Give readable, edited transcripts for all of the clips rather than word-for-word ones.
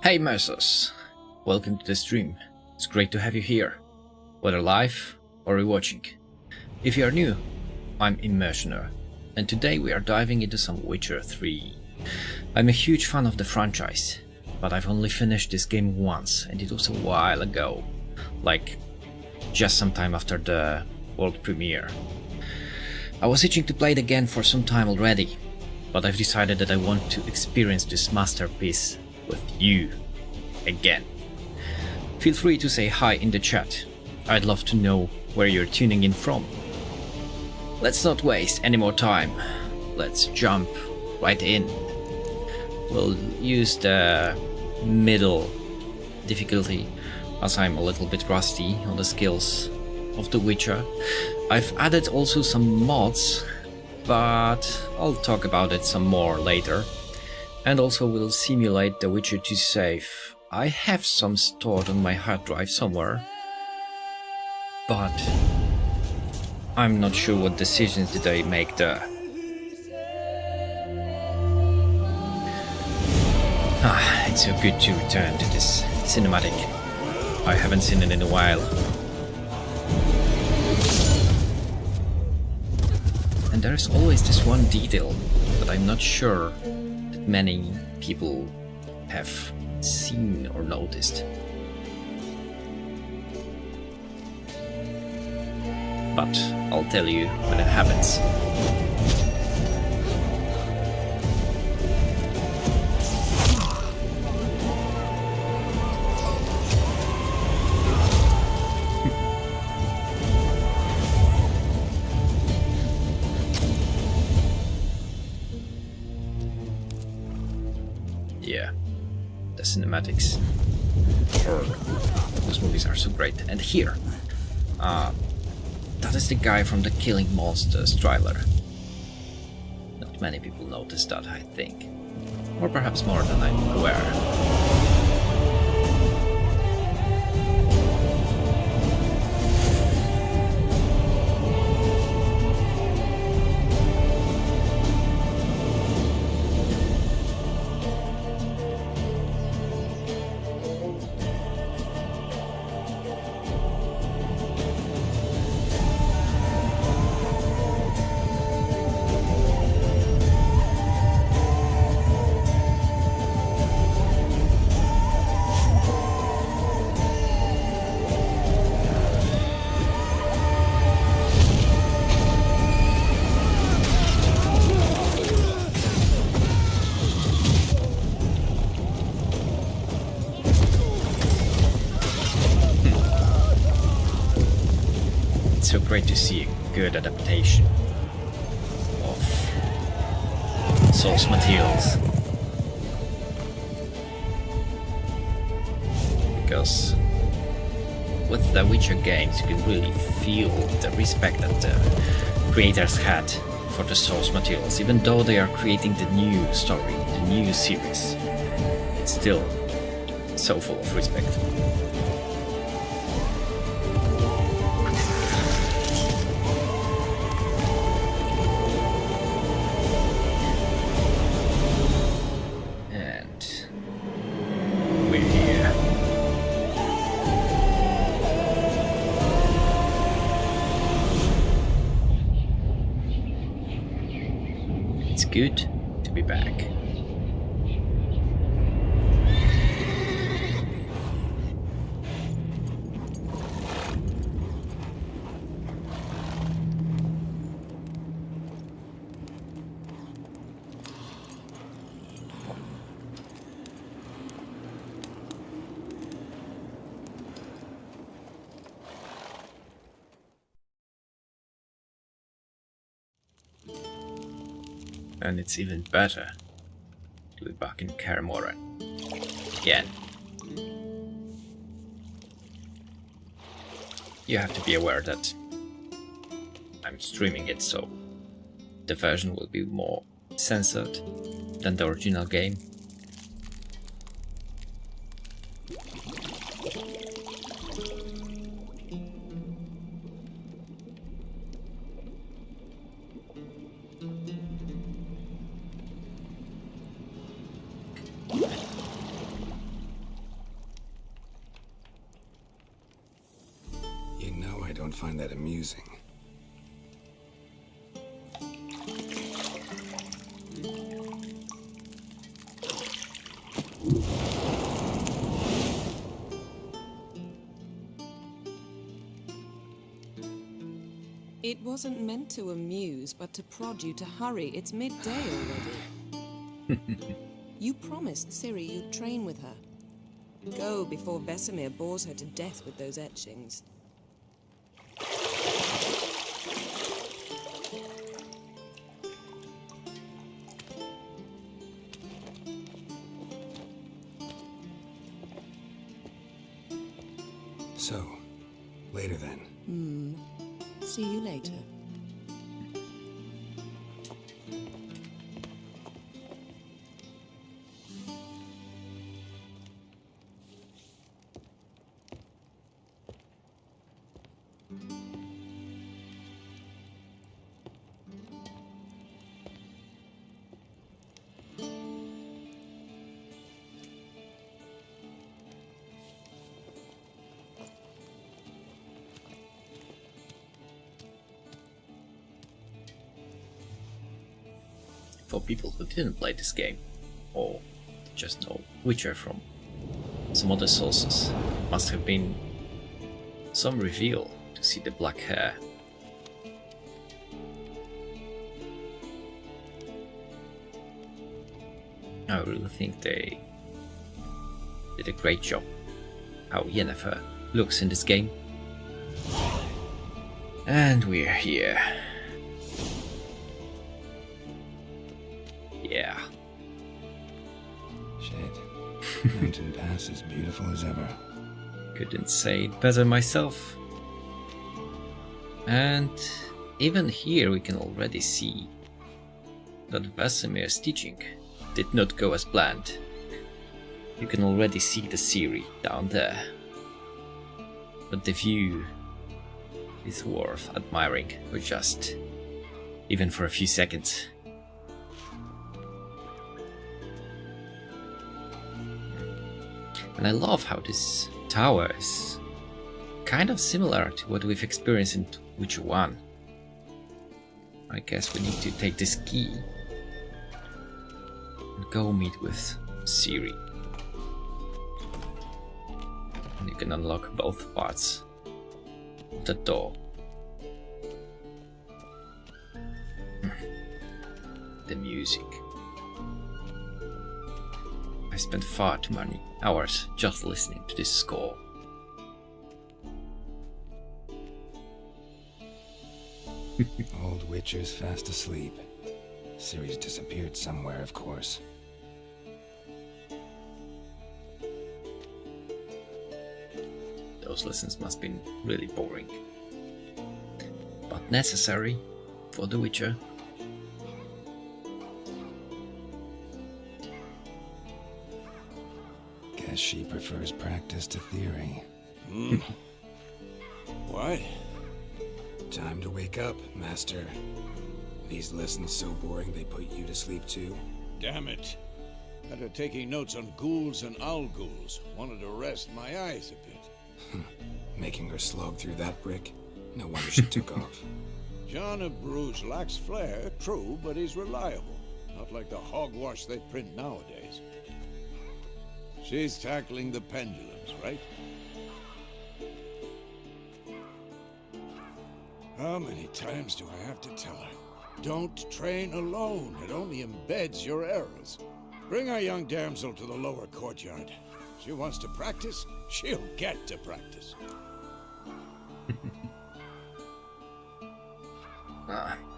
Hey Mersos, welcome to the stream. It's great to have you here, whether live or rewatching. If you are new, I'm Immersioner, and today we are diving into some Witcher 3. I'm a huge fan of the franchise, but I've only finished this game once, and it was a while ago, like just some time after the world premiere. I was itching to play it again for some time already, but I've decided that I want to experience this masterpiece with you again. Feel free to say hi in the chat. I'd love to know where you're tuning in from. Let's not waste any more time. Let's jump right in. We'll use the middle difficulty as I'm a little bit rusty on the skills of The Witcher. I've added also some mods, but I'll talk about it some more later. And also we'll simulate The Witcher 2 save. I have some stored on my hard drive somewhere, but I'm not sure what decisions did I make there. It's so good to return to this cinematic. I haven't seen it in a while. And there's always this one detail that I'm not sure that many people have seen or noticed. But I'll tell you when it happens. Yeah, the cinematics for those movies are so great. And here, that is the guy from the Killing Monsters trailer. Not many people noticed that, I think. Or perhaps more than I'm aware. So great to see a good adaptation of source materials, because with the Witcher games you can really feel the respect that the creators had for the source materials. Even though they are creating the new story, the new series, it's still so full of respect. It's good to be back. And it's even better to be back in Kaer again. You have to be aware that I'm streaming it, so the version will be more censored than the original game. I don't find that amusing. It wasn't meant to amuse, but to prod you to hurry. It's midday already. You promised Ciri you'd train with her. Go before Vesemir bores her to death with those etchings. So, later then. See you later. For people who didn't play this game, or just know Witcher from some other sources, must have been some reveal to see the black hair. I really think they did a great job how Yennefer looks in this game. And we're here. Yeah. Shit. Mountain Pass is beautiful as ever. Couldn't say it better myself. And even here we can already see that Vesemir's teaching did not go as planned. You can already see the Ciri down there. But the view is worth admiring for just even for a few seconds. And I love how this tower is kind of similar to what we've experienced in Witcher 1. I guess we need to take this key and go meet with Ciri. And you can unlock both parts of the door. The music. I spent far too many hours just listening to this score. Old Witcher's fast asleep. Ciri's disappeared somewhere, of course. Those lessons must have been really boring, but necessary for the Witcher. Guess she prefers practice to theory. What? Time to wake up, Master. These lessons so boring they put you to sleep too? Damn it. After taking notes on ghouls and owl ghouls, wanted to rest my eyes a bit. Making her slog through that brick? No wonder she took off. John of Bruges lacks flair, true, but he's reliable. Not like the hogwash they print nowadays. She's tackling the pendulums, right? How many times do I have to tell her? Don't train alone. It only embeds your errors. Bring our young damsel to the lower courtyard. She wants to practice, she'll get to practice.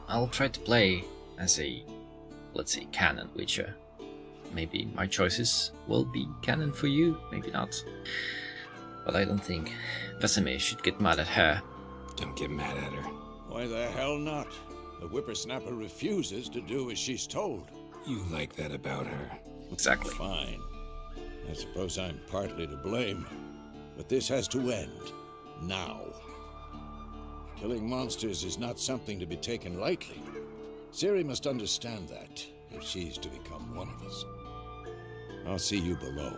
I'll try to play as a, let's say, canon Witcher. Maybe my choices will be canon for you, maybe not. But I don't think Vesemir should get mad at her. Don't get mad at her. Why the hell not? The whippersnapper refuses to do as she's told. You like that about her. Exactly. Fine. I suppose I'm partly to blame. But this has to end. Now. Killing monsters is not something to be taken lightly. Ciri must understand that, if she's to become one of us. I'll see you below.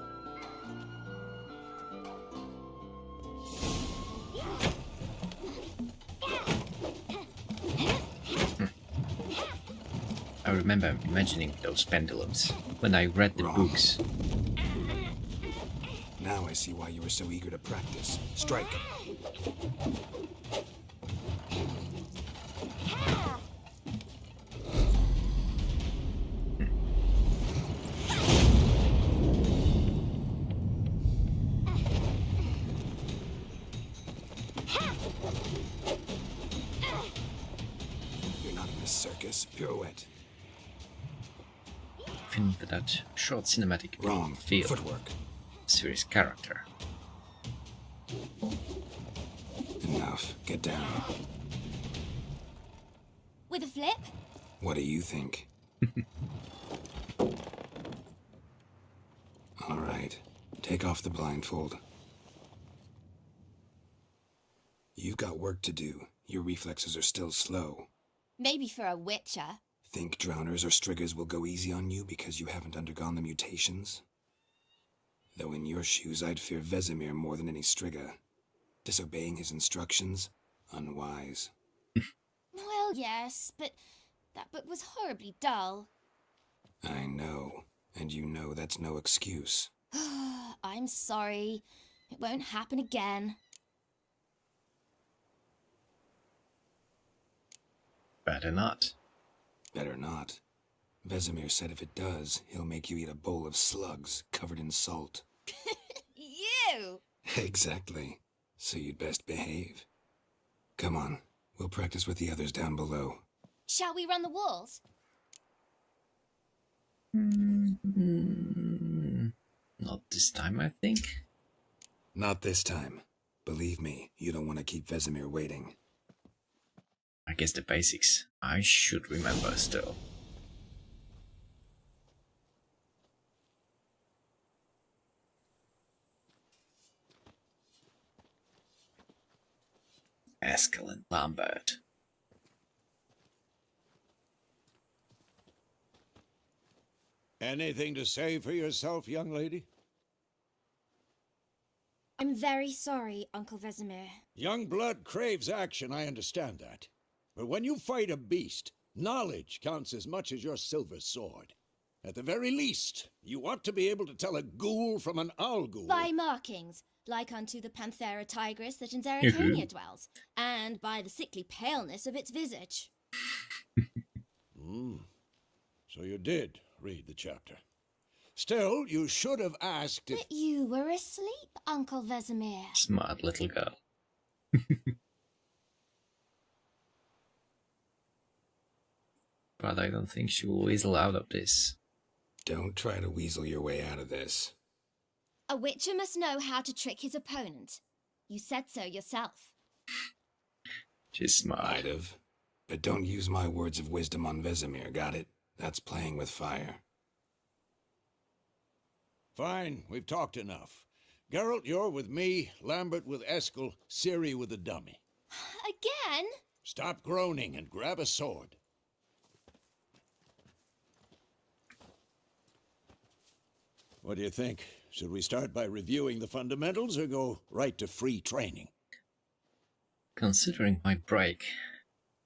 remember imagining those pendulums when I read the Wrong. books. Now I see why you were so eager to practice. Strike. You're not in a circus. Pirouette. Even for that short cinematic Wrong. feel Footwork. series character. Enough. Get down. With a flip? What do you think? All right. Take off the blindfold. You've got work to do. Your reflexes are still slow. Maybe for a witcher. Think drowners or striggers will go easy on you because you haven't undergone the mutations? Though in your shoes, I'd fear Vesemir more than any strigger. Disobeying his instructions? Unwise. Well, yes, but that book was horribly dull. I know. And you know that's no excuse. I'm sorry. It won't happen again. Better not. Better not. Vesemir said if it does, he'll make you eat a bowl of slugs covered in salt. You! Exactly. So you'd best behave. Come on. We'll practice with the others down below. Shall we run the walls? Not this time, I think. Not this time. Believe me, you don't want to keep Vesemir waiting. I guess the basics I should remember still. Eskel and Lambert. Anything to say for yourself, young lady? I'm very sorry, Uncle Vesemir. Young blood craves action, I understand that. But when you fight a beast, knowledge counts as much as your silver sword. At the very least, you ought to be able to tell a ghoul from an owl ghoul. By markings, like unto the Panthera tigris that in Zeratonia dwells, and by the sickly paleness of its visage. So you did read the chapter. Still, you should have asked if... But you were asleep, Uncle Vesemir. Smart little girl. But I don't think she will weasel out of this. Don't try to weasel your way out of this. A witcher must know how to trick his opponent. You said so yourself. She's smart. Might have. But don't use my words of wisdom on Vesemir, got it? That's playing with fire. Fine, we've talked enough. Geralt, you're with me, Lambert with Eskel, Ciri with the dummy. Again? Stop groaning and grab a sword. What do you think? Should we start by reviewing the fundamentals or go right to free training? Considering my break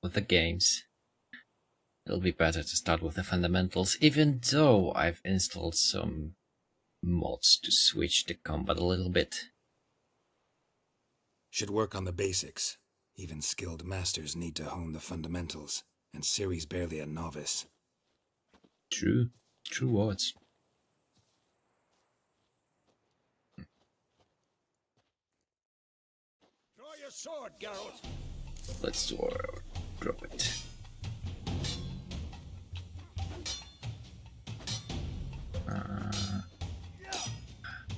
with the games, it'll be better to start with the fundamentals, even though I've installed some mods to switch the combat a little bit. Should work on the basics. Even skilled masters need to hone the fundamentals, and Ciri's barely a novice. True words. Draw your sword, Geralt. Let's drop it.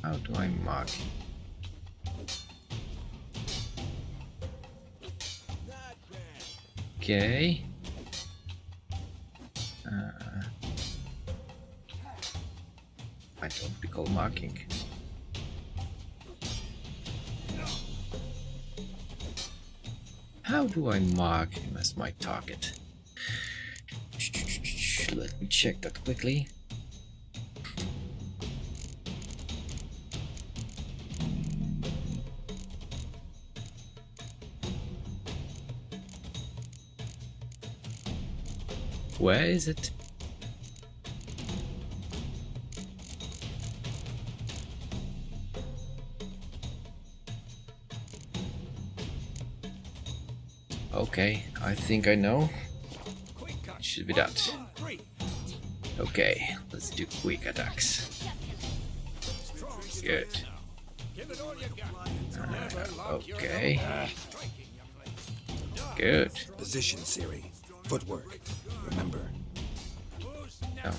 How do I mark? Okay. I don't recall marking. How do I mark him as my target? Let me check that quickly. Where is it? Okay, I think I know. It should be that. Okay, let's do quick attacks. Good. Okay. Good. Position, Siri. Footwork. Remember.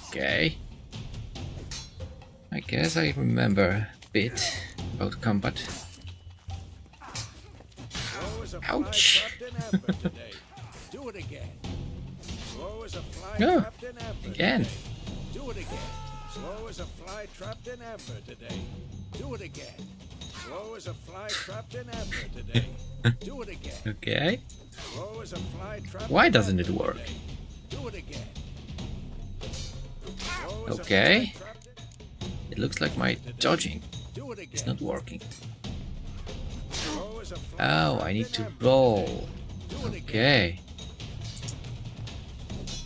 Okay. I guess I remember a bit about combat. Ouch! Do it again. Slow as a fly No. trapped in amber Again. today. Do it again. Slow as a fly trapped in amber today. Do it again. Slow as a fly trapped in amber today. Do it again. Okay. Slow as a fly trapped Why in doesn't it amber work? today. Do it again. Slow as a Okay. fly trapped in- It looks like my dodging Do it again. is not working. Slow as a fly Oh, trapped I need in to amber roll. today. Do it again. Okay.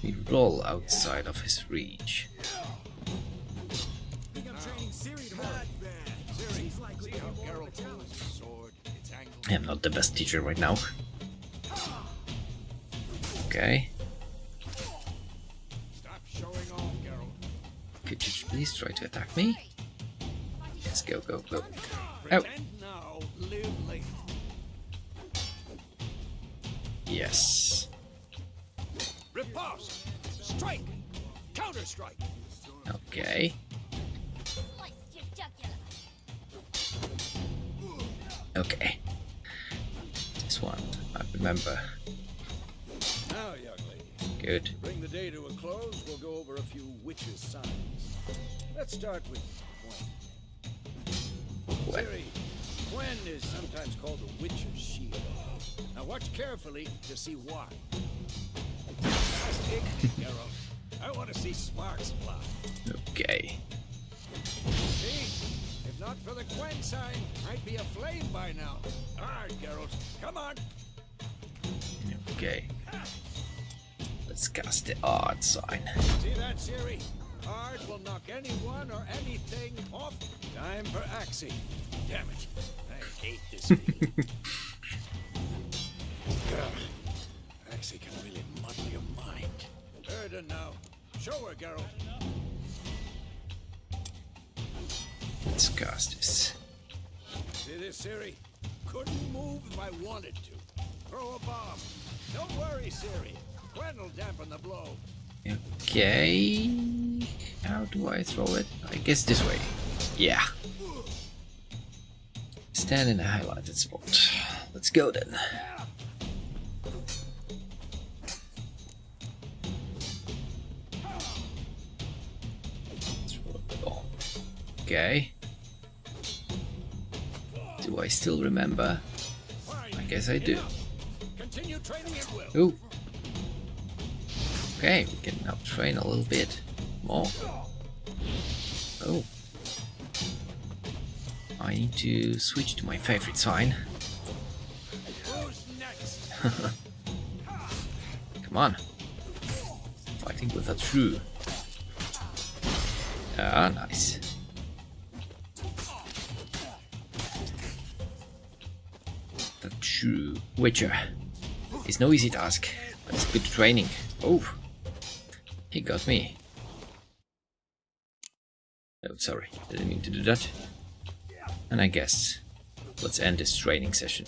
We roll outside of his reach. I'm not the best teacher right now. Okay. Stop showing off, Geralt. Could you please try to attack me? Yes, go, go, go. Oh, Pretend now, live later. yes. Riposte! Strike! Counter-strike! Okay. Okay. This one, I remember. Now, young lady, Good. to bring the day to a close, we'll go over a few witches' signs. Let's start with Gwen. Gwen. Ciri, Gwen is sometimes called the witch's shield. Now watch carefully to see why. Just ignorant, Geralt. I want to see sparks fly. Okay. See? If not for the Gwen sign, I'd be aflame by now. Hard, Geralt. Come on. Okay. Let's cast the odd sign. See that, Ciri? Hard will knock anyone or anything off. Time for Axie. Damn it. I hate this field. Axie can really muddle your mind. Erden now. Show her, Geralt. Let's cast this. See this, Ciri? Couldn't move if I wanted to. Throw a bomb. Don't worry, Ciri. Gwen will dampen the blow. Okay. How do I throw it? I guess this way. Yeah. Stand in the highlighted spot. Let's go then. Throw a bomb. Okay. Do I still remember? I guess I do. Continue training at will. Ooh. Okay, we can now train a little bit more. Oh. I need to switch to my favorite sign. Who's next? Come on. Fighting with a true. Ah, nice. The true Witcher. It's no easy task, but it's good training. Oh, he got me. Oh, sorry, didn't mean to do that. And I guess let's end this training session.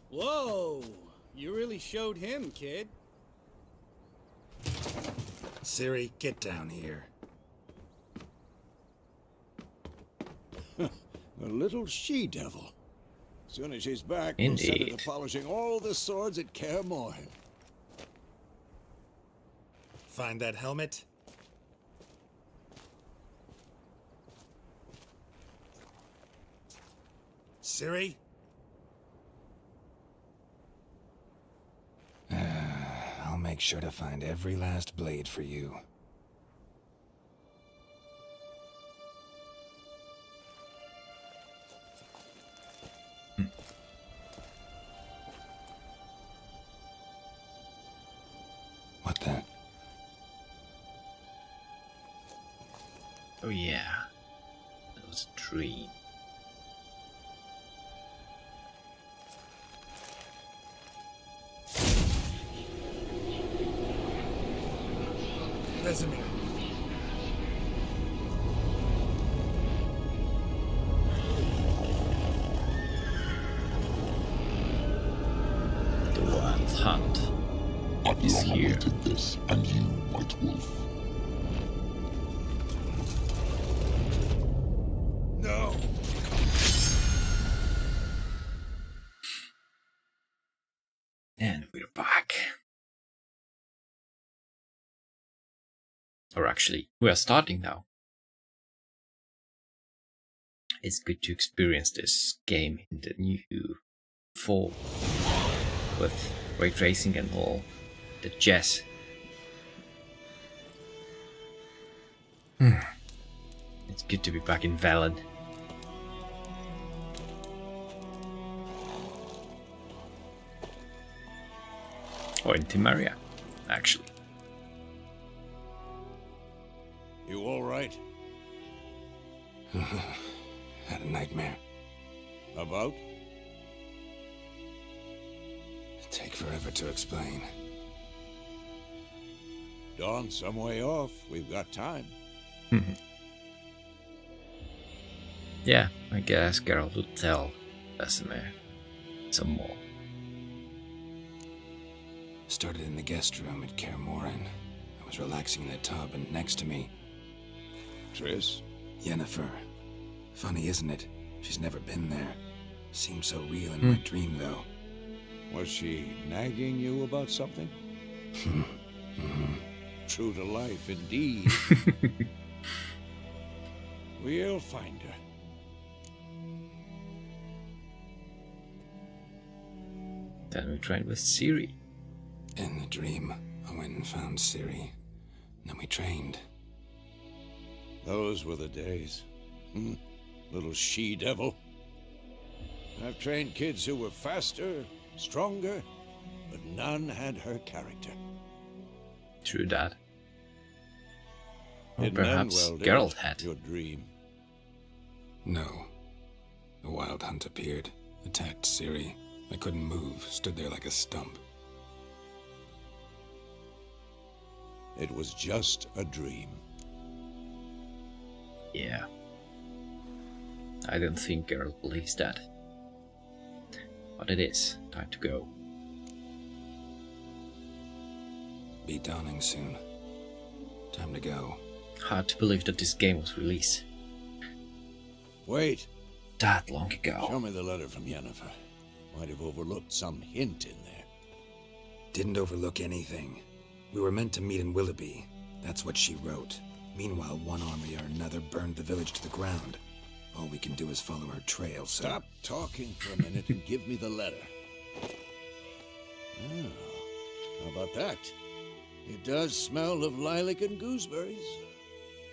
Whoa! You really showed him, kid. Ciri, get down here. A little she-devil. Soon as she's back, we'll set her Indeed. to polishing all the swords at Kaer Morhen. Find that helmet? Ciri? I'll make sure to find every last blade for you. What the? Oh yeah, that was a dream. Vesemir. The Wild Hunt I've is long here. awaited this, and you, White Wolf. No! And we're back. Or actually, we are starting now. It's good to experience this game in the new form with ray tracing and all the jazz. It's good to be back in Valen. Or in Timaria, actually. You all right? Had a nightmare. About? Take forever to explain. Dawn's some way off. We've got time. Yeah, I guess Geralt would tell Vesemir some more. Started in the guest room at Kaer Morhen. I was relaxing in the tub, and next to me, Triss? Yennefer. Funny, isn't it? She's never been there. Seemed so real in my dream, though. Was she nagging you about something? True to life, indeed. We'll find her. Then we trained with Ciri. In the dream, I went and found Ciri. Then we trained. Those were the days. Little she-devil. I've trained kids who were faster, stronger, but none had her character. True that. Or Didn't end perhaps well, did Geralt it? had. Your dream. No. The Wild Hunt appeared, attacked Ciri. I couldn't move, stood there like a stump. It was just a dream. Yeah. I don't think Geralt believes that. But it is time to go. Be dawning soon. Time to go. Hard to believe that this game was released Wait. that long ago. Show me the letter from Yennefer. Might have overlooked some hint in there. Didn't overlook anything. We were meant to meet in Willoughby. That's what she wrote. Meanwhile, one army or another burned the village to the ground. All we can do is follow her trail, so... Stop talking for a minute and give me the letter. Oh, how about that? It does smell of lilac and gooseberries.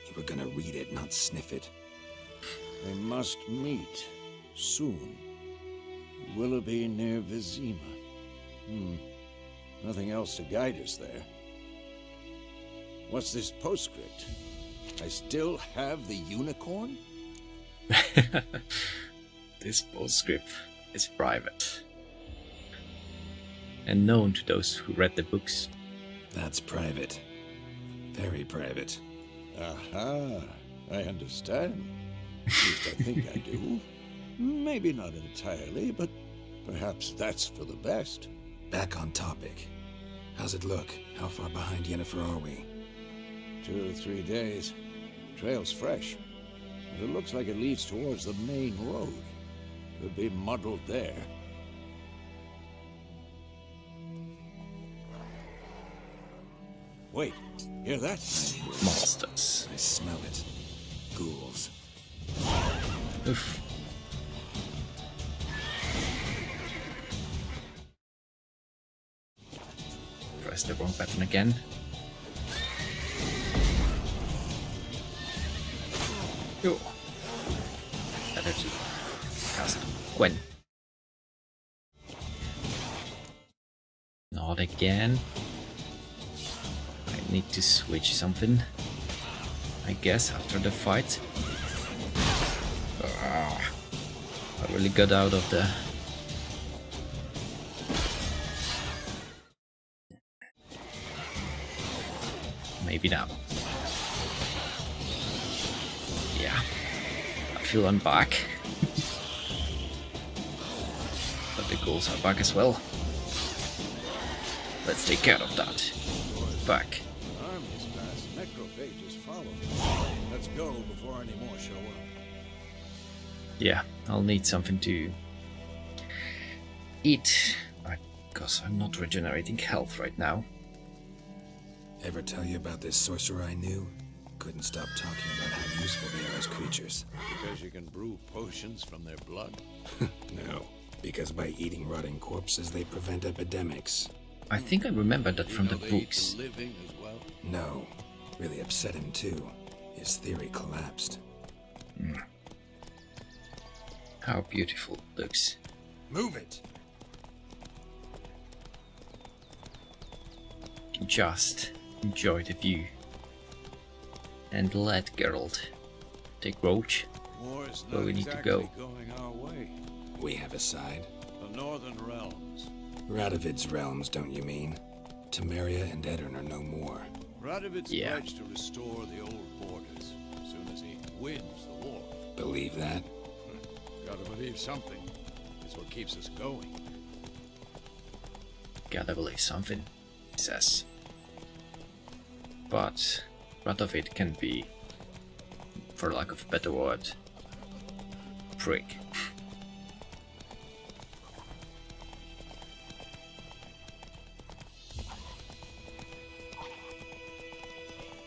You were gonna read it, not sniff it. They must meet soon. Willoughby near Vizima. Nothing else to guide us there. What's this postscript? I still have the unicorn? This postscript is private and known to those who read the books. That's private. Very private. Aha, I understand. At least I think I do. Maybe not entirely, but perhaps that's for the best. Back on topic. How's it look? How far behind Yennefer are we? 2 or 3 days. Trail's fresh, but it looks like it leads towards the main road. Could be muddled there. Wait, hear that? Monsters. I smell it. Ghouls. Oof. Press the wrong button again. Yo. Better to cast Gwen. Not again. Need to switch something, I guess, after the fight. I really got out of the... Maybe now. Yeah, I feel I'm back. But the ghouls are back as well. Let's take care of that. Back. Armies pass, necrophages follow. Let's go before any more show up. Yeah, I'll need something to eat, because I'm not regenerating health right now. Ever tell you about this sorcerer I knew? Couldn't stop talking about how useful they are as creatures. Because you can brew potions from their blood? No, because by eating rotting corpses they prevent epidemics. I think I remember that You from know the they eat books. the living as well? No, really upset him too. His theory collapsed. How beautiful it looks. Move it! Just enjoy the view. And let Geralt take Roach. War's Where not we need to exactly go. going our way. We have a side. The Northern Realms. Radovid's realms, don't you mean? Temeria and Edirn are no more. Radovid's Yeah. pledged to restore the old borders as soon as he wins the war. Believe that? Gotta believe something. It's what keeps us going. Gotta believe something, he says. But part of it can be, for lack of a better word, prick.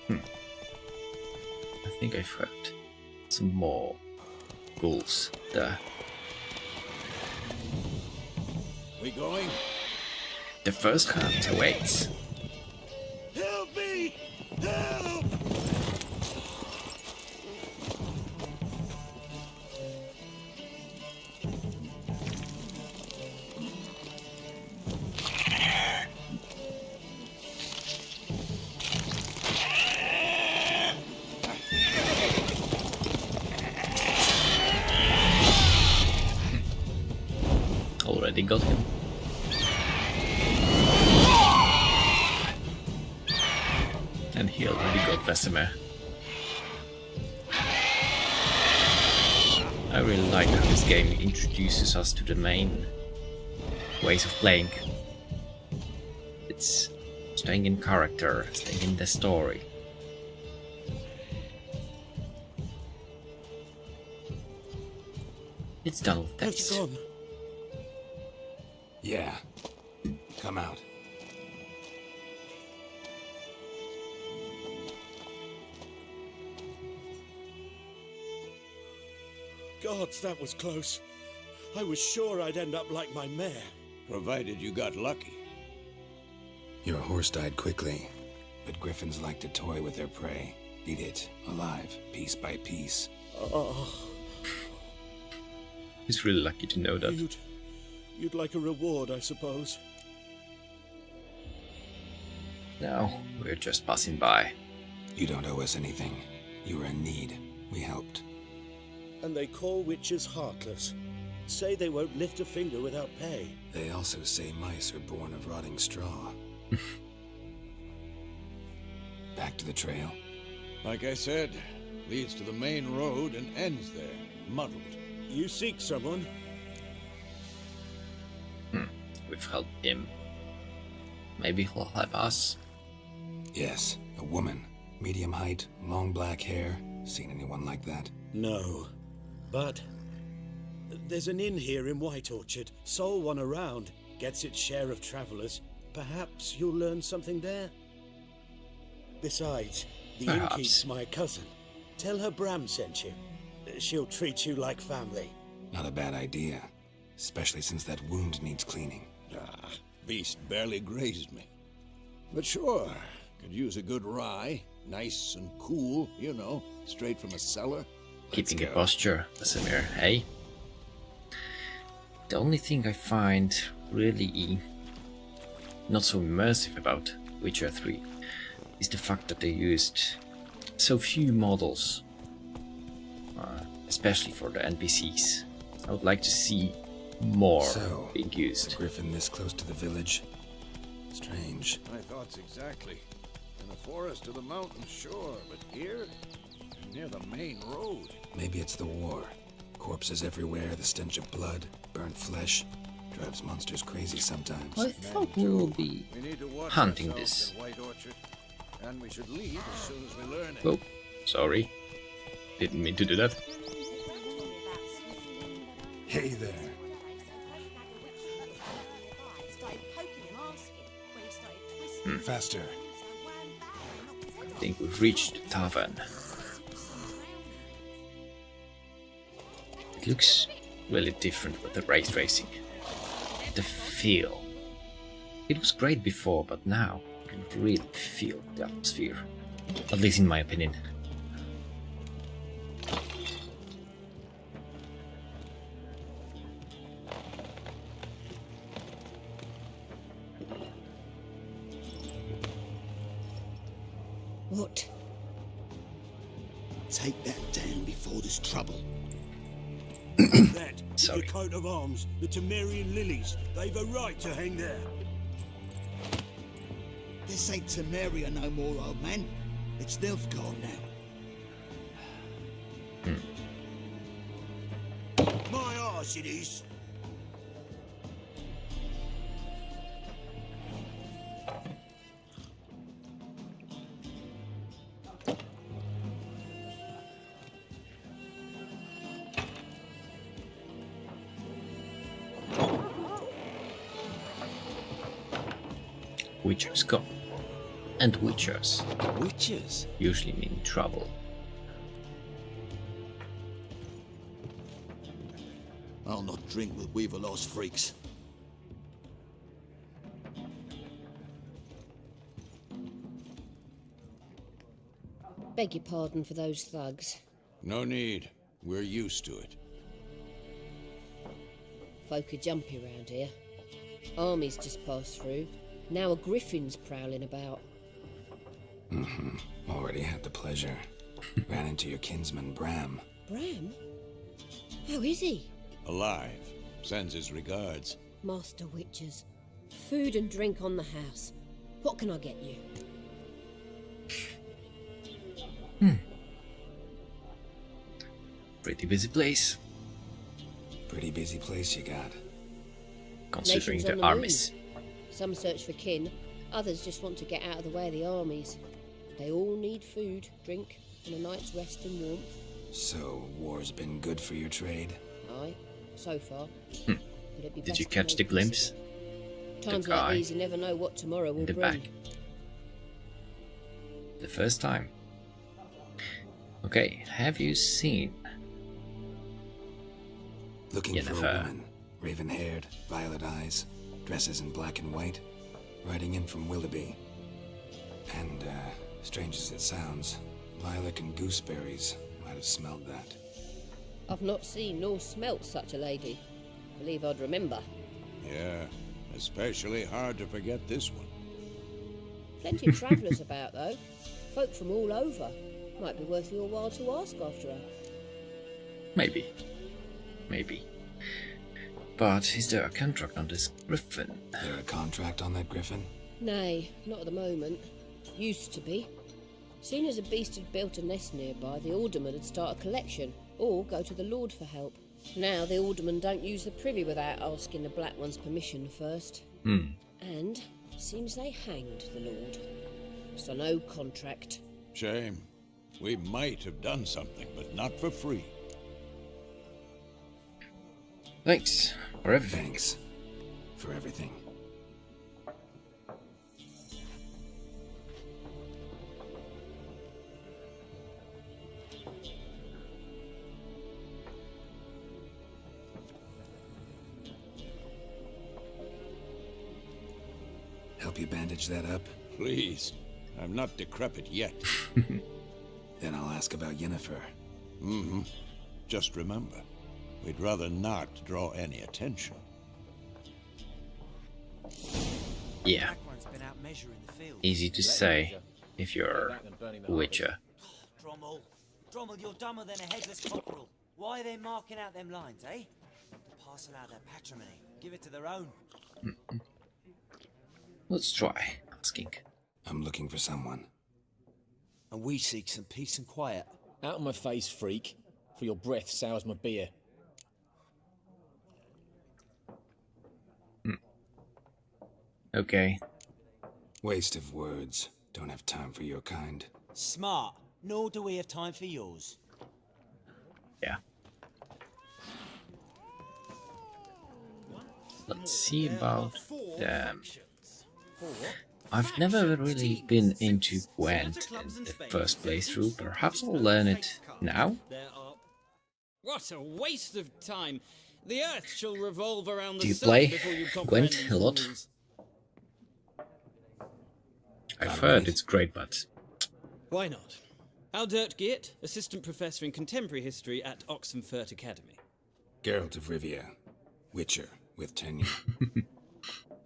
I think I've heard some more ghouls there. We going? The first hunt awaits. Help me! Help! Already got him. And he already got Vesemir. I really like how this game introduces us to the main ways of playing. It's staying in character, staying in the story. It's done with that. It's gone. Yeah. Come out. Gods, that was close. I was sure I'd end up like my mare. Provided you got lucky. Your horse died quickly, but griffins like to toy with their prey. Eat it, alive, piece by piece. Oh, He's really lucky to know that. you'd like a reward, I suppose. No, we're just passing by. You don't owe us anything. You were in need. We helped. And they call witches heartless. Say they won't lift a finger without pay. They also say mice are born of rotting straw. Back to the trail. Like I said, leads to the main road and ends there, muddled. You seek someone? We've helped him. Maybe he'll help us. Yes, a woman. Medium height, long black hair. Seen anyone like that? No. But there's an inn here in White Orchard. Sole one around. Gets its share of travelers. Perhaps you'll learn something there? Besides, the innkeep's my cousin. Tell her Bram sent you. She'll treat you like family. Not a bad idea. Especially since that wound needs cleaning. Ah, beast barely grazed me. But sure, could use a good rye. Nice and cool, you know, straight from a cellar. Keeping your go. posture, Vesemir, hey? The only thing I find really not so immersive about Witcher 3 is the fact that they used so few models, especially for the NPCs. I would like to see more So, being the used. griffin this close to the village? Strange. My thoughts exactly. In the forest or the mountain, sure, but here, near the main road. Maybe it's the war. Corpses everywhere, the stench of blood, burnt flesh. Drives monsters crazy sometimes. I thought we will be We need to watch hunting ourselves this. at White Orchard, and we should leave as soon as we learn it. Oh, sorry. Didn't mean to do that. Hey there. Faster. I think we've reached the tavern. It looks really different with the race racing. The feel. It was great before, but now you can really feel the atmosphere. At least in my opinion. What? Take that down before there's trouble. That is Sorry. the coat of arms, the Temerian lilies. They've a right to hang there. This ain't Temeria no more, old man. It's Nilfgaard now. My arse it is. Witchers come. And witchers Witches? usually mean trouble. I'll not drink with Weaverlost freaks. Beg your pardon for those thugs. No need. We're used to it. Folk are jumpy round here. Armies just passed through. Now a griffin's prowling about. Already had the pleasure. Ran into your kinsman, Bram. Bram? How is he? Alive. Sends his regards. Master Witchers. Food and drink on the house. What can I get you? Pretty busy place, Pretty busy place you got. considering Nations on the the armies. Some search for kin. Others just want to get out of the way of the armies. They all need food, drink, and a night's rest and warmth. So, war's been good for your trade? Aye, so far. But it'd be Did best you to catch know the for glimpse? certain. The Times guy like these, you never know what tomorrow will in the bring. back. The first time. Okay, have you seen? Looking for Yennefer. a woman. Raven-haired, violet eyes, dresses in black and white, riding in from Willoughby. And, strange as it sounds, lilac and gooseberries might have smelled that. I've not seen nor smelt such a lady. Believe I'd remember. Yeah, especially hard to forget this one. Plenty of travellers about, though. Folk from all over. Might be worth your while to ask after her. Maybe. Maybe. But is there a contract on this griffin? There a contract on that griffin? Nay, not at the moment. Used to be. Soon as a beast had built a nest nearby, the alderman would start a collection, or go to the lord for help. Now the aldermen don't use the privy without asking the Black One's permission first. And seems they hanged the lord. So no contract. Shame. We might have done something, but not for free. Thanks for everything. Thanks for everything. Help you bandage that up? Please. I'm not decrepit yet. Then I'll ask about Yennefer. Just remember, we'd rather not draw any attention. Yeah, easy to say. if you're a Witcher. Drommel, you're dumber than a headless cockerel. Why are they marking out them lines, eh? Parcel out their patrimony. Give it to their own. Let's try asking. I'm looking for someone. And we seek some peace and quiet. Out of my face, freak, for your breath sours my beer. Okay. Waste of words. Don't have time for your kind. Smart. Nor do we have time for yours. Yeah. Let's see about them. I've never really been into Gwent in the first playthrough. Perhaps I'll learn it now? What a waste of time! The Earth shall revolve around the Do you sun play before you comprehend Gwent these a lot? rules. I've heard it's great, but... Why not? Aldert Geert, Assistant Professor in Contemporary History at Oxenfurt Academy. Geralt of Rivia. Witcher, with tenure.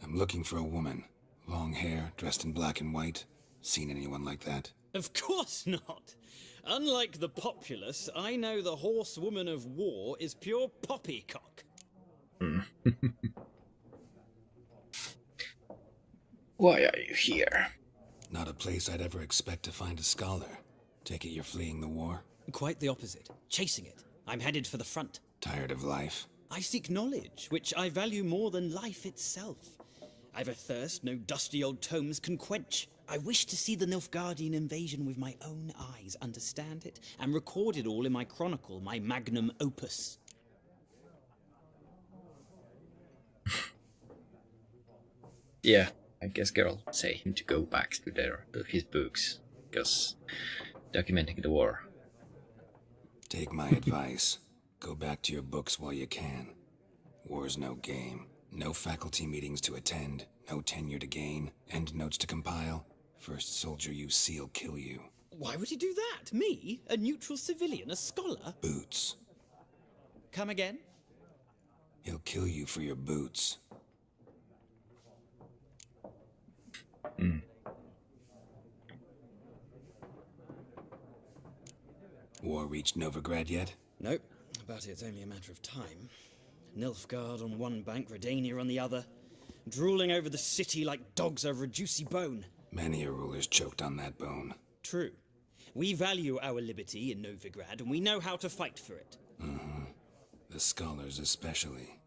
I'm looking for a woman. Long hair, dressed in black and white. Seen anyone like that? Of course not! Unlike the populace, I know the horsewoman of war is pure poppycock. Why are you here? Not a place I'd ever expect to find a scholar. Take it you're fleeing the war? Quite the opposite. Chasing it. I'm headed for the front. Tired of life? I seek knowledge, which I value more than life itself. I've a thirst no dusty old tomes can quench. I wish to see the Nilfgaardian invasion with my own eyes, understand it, and record it all in my chronicle, my magnum opus. Yeah, I guess Geralt say him to go back to his books, because documenting the war. Take my advice. Go back to your books while you can. War's no game. No faculty meetings to attend, no tenure to gain, end notes to compile. First soldier you see'll kill you. Why would he do that? Me? A neutral civilian? A scholar? Boots. Come again? He'll kill you for your boots. War reached Novigrad yet? Nope, but it's only a matter of time. Nilfgaard on one bank, Redania on the other, drooling over the city like dogs over a juicy bone. Many a ruler's choked on that bone. True. We value our liberty in Novigrad, and we know how to fight for it. The scholars especially.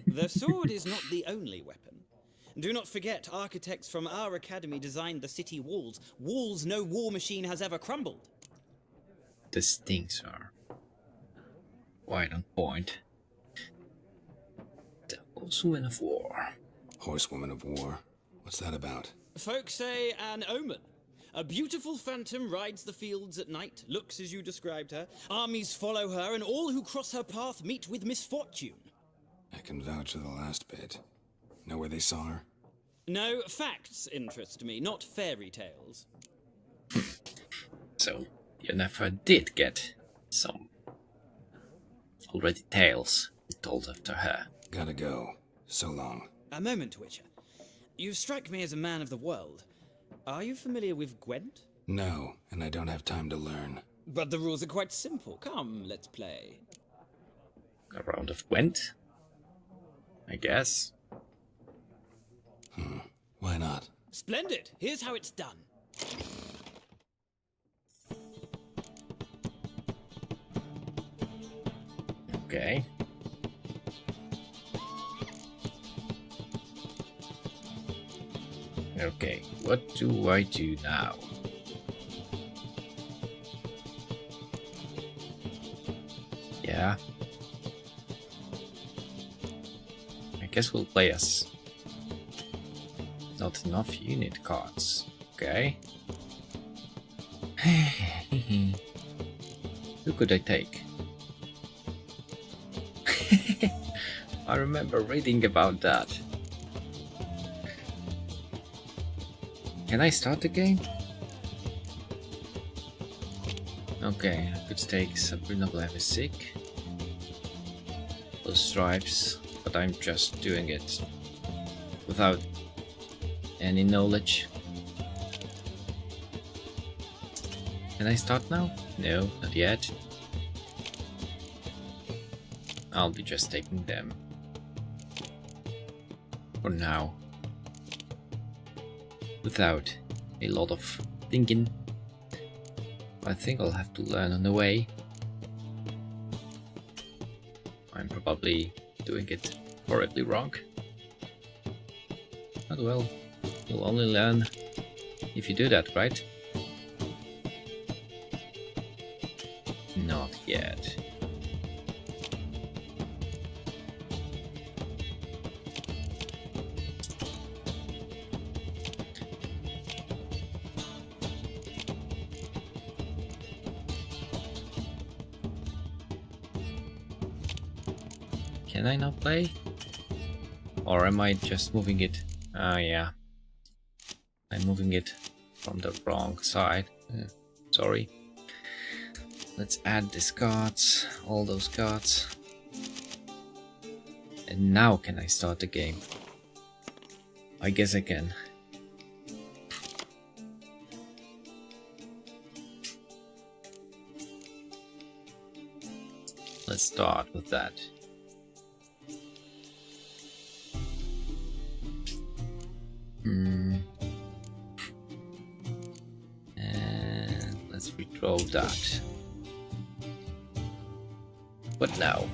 The sword is not the only weapon. Do not forget, architects from our academy designed the city walls. Walls no war machine has ever crumbled. The stings are quite on point. The horsewoman of war. Horsewoman of war? What's that about? Folks say an omen. A beautiful phantom rides the fields at night, looks as you described her. Armies follow her, and all who cross her path meet with misfortune. I can vouch for the last bit. Know where they saw her? No, facts interest me, not fairy tales. So, you never did get some already tales told after her. Gotta go. So long. A moment, Witcher. You strike me as a man of the world. Are you familiar with Gwent? No, and I don't have time to learn. But the rules are quite simple. Come, let's play. A round of Gwent? I guess. Why not? Splendid! Here's how it's done. Okay. Okay, what do I do now? Yeah. I guess we'll play as not enough unit cards. Okay. Who could I take? I remember reading about that. Can I start the game? Okay, I could take Sabrina Blavisik. Those stripes, but I'm just doing it without any knowledge. Can I start now? No, not yet. I'll be just taking them for now, without a lot of thinking. I think I'll have to learn on the way. I'm probably doing it horribly wrong. But well, you'll only learn if you do that, right? Not yet. Can I not play? Or am I just moving it? Ah, yeah. I'm moving it from the wrong side. Sorry. Let's add these cards, all those cards. And now can I start the game? I guess I can. Let's start with that. And let's redraw that. What now?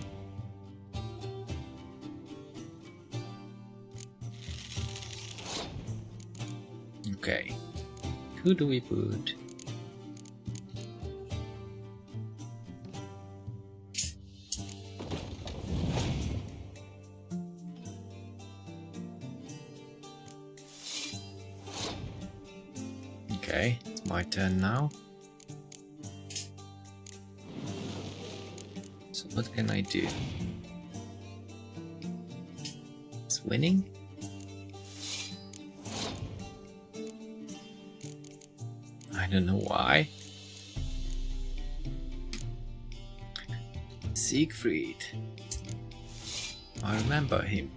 Okay. Who do we put? Okay, it's my turn now. So what can I do? It's winning? I don't know why. Siegfried. I remember him.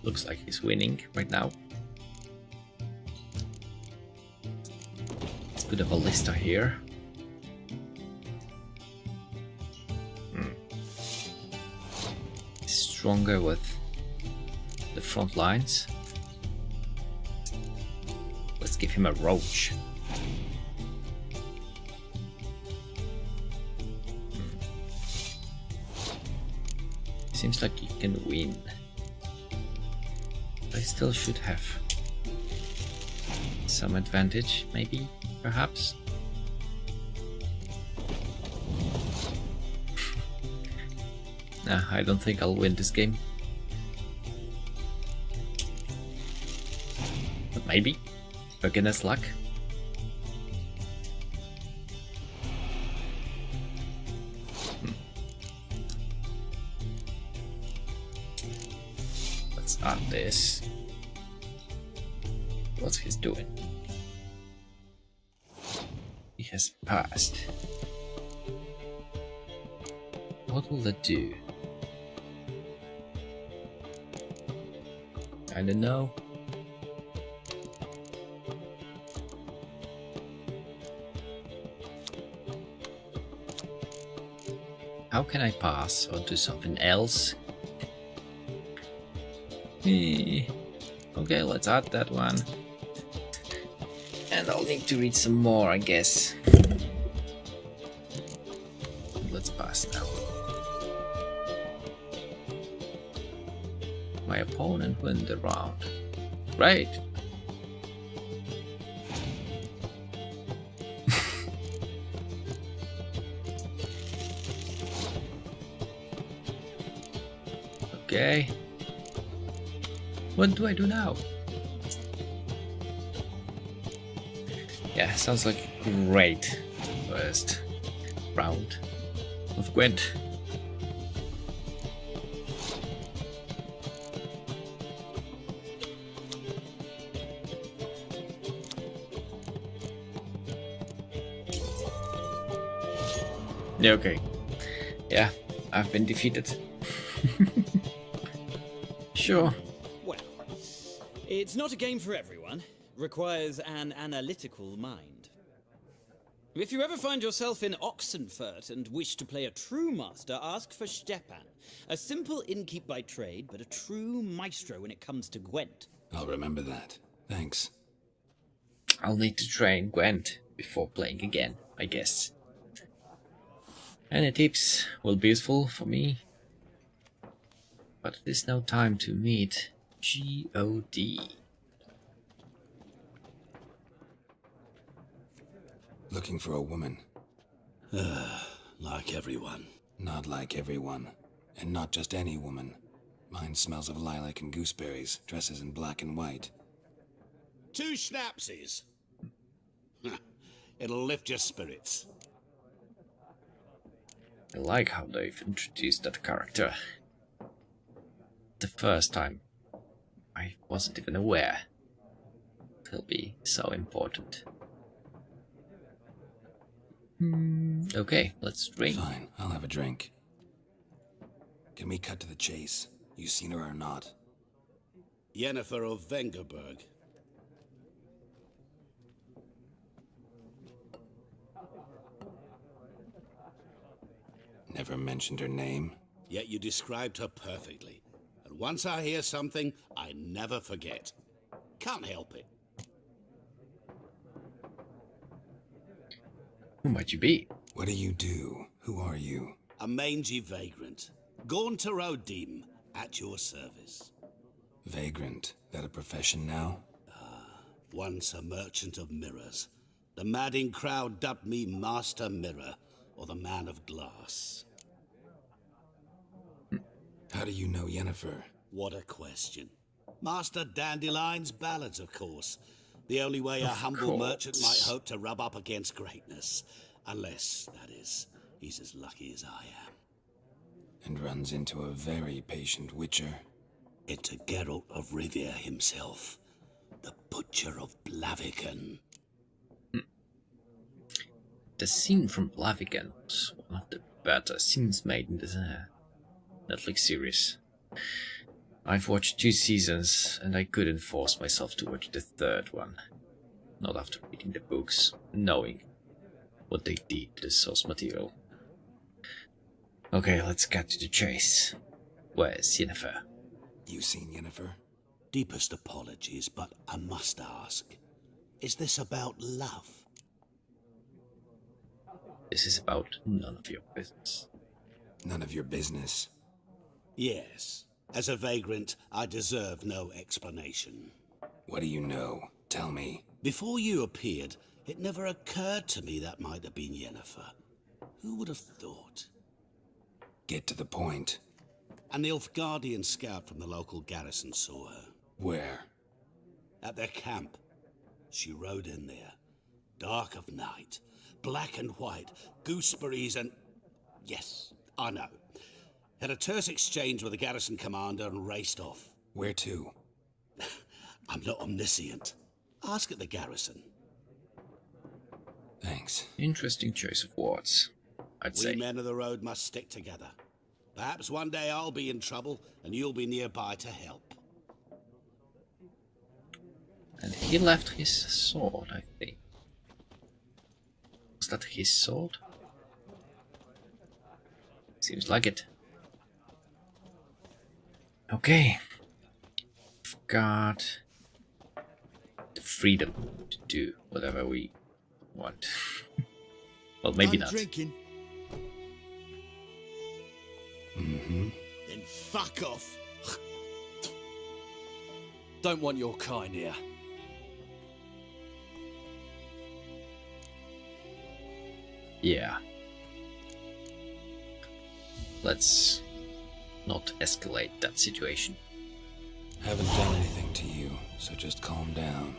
Looks like he's winning right now. Let's put a ballista here. Stronger with the front lines. Let's give him a roach. Seems like he can win. I still should have some advantage, maybe, perhaps. Nah, I don't think I'll win this game. But maybe. Beginner's luck. Let's add this. What's he doing? He has passed. What will that do? I don't know. How can I pass or do something else? Okay, let's add that one. And I'll need to read some more, I guess. Let's pass now. My opponent won the round. Great! Okay. What do I do now? Yeah, sounds like a great first round of Gwent. Yeah, okay. Yeah, I've been defeated. Sure. Well, It's not a game for everyone. Requires an analytical mind. If you ever find yourself in Oxenfurt and wish to play a true master, ask for Stepan. A simple innkeep by trade, but a true maestro when it comes to Gwent. I'll remember that. Thanks. I'll need to train Gwent before playing again, I guess. Any tips will be useful for me. But it is now time to meet G.O.D. Looking for a woman. Like everyone. Not like everyone. And not just any woman. Mine smells of lilac and gooseberries, dresses in black and white. 2 schnapsies. It'll lift your spirits. I like how they've introduced that character. The first time, I wasn't even aware he'll be so important. Okay, let's drink. Fine, I'll have a drink. Can we cut to the chase? You seen her or not? Yennefer of Vengerberg. Never mentioned her name. Yet you described her perfectly. And once I hear something, I never forget. Can't help it. Who might you be? What do you do? Who are you? A mangy vagrant. Gaunter Odim, at your service. Vagrant. That a profession now? Once a merchant of mirrors. The madding crowd dubbed me Master Mirror, or the Man of Glass. How do you know Yennefer? What a question. Master Dandelion's ballads, of course. The only way a humble merchant might hope to rub up against greatness. Unless, that is, he's as lucky as I am. And runs into a very patient witcher. Into Geralt of Rivia himself. The Butcher of Blaviken. The scene from Blaviken was one of the better scenes made in the Netflix series. I've watched 2 seasons and I couldn't force myself to watch the 3rd one. Not after reading the books, knowing what they did to the source material. Okay, let's get to the chase. Where's Yennefer? You seen Yennefer? Deepest apologies, but I must ask. Is this about love? This is about none of your business. None of your business? Yes. As a vagrant, I deserve no explanation. What do you know? Tell me. Before you appeared, it never occurred to me that might have been Yennefer. Who would have thought? Get to the point. An Nilfgaardian scout from the local garrison saw her. Where? At their camp. She rode in there. Dark of night. Black and white. Gooseberries and... Yes, I know. Had a terse exchange with the garrison commander and raced off. Where to? I'm not omniscient. Ask at the garrison. Thanks. Interesting choice of words, I'd say. We men of the road must stick together. Perhaps one day I'll be in trouble and you'll be nearby to help. And he left his sword, I think. Was that his sword? Seems like it. Okay. We've got the freedom to do whatever we want. Well, maybe not. Drinking. Mm-hmm. Then fuck off. Don't want your kind here. Yeah. Let's not escalate that situation. Haven't done anything to you, so just calm down.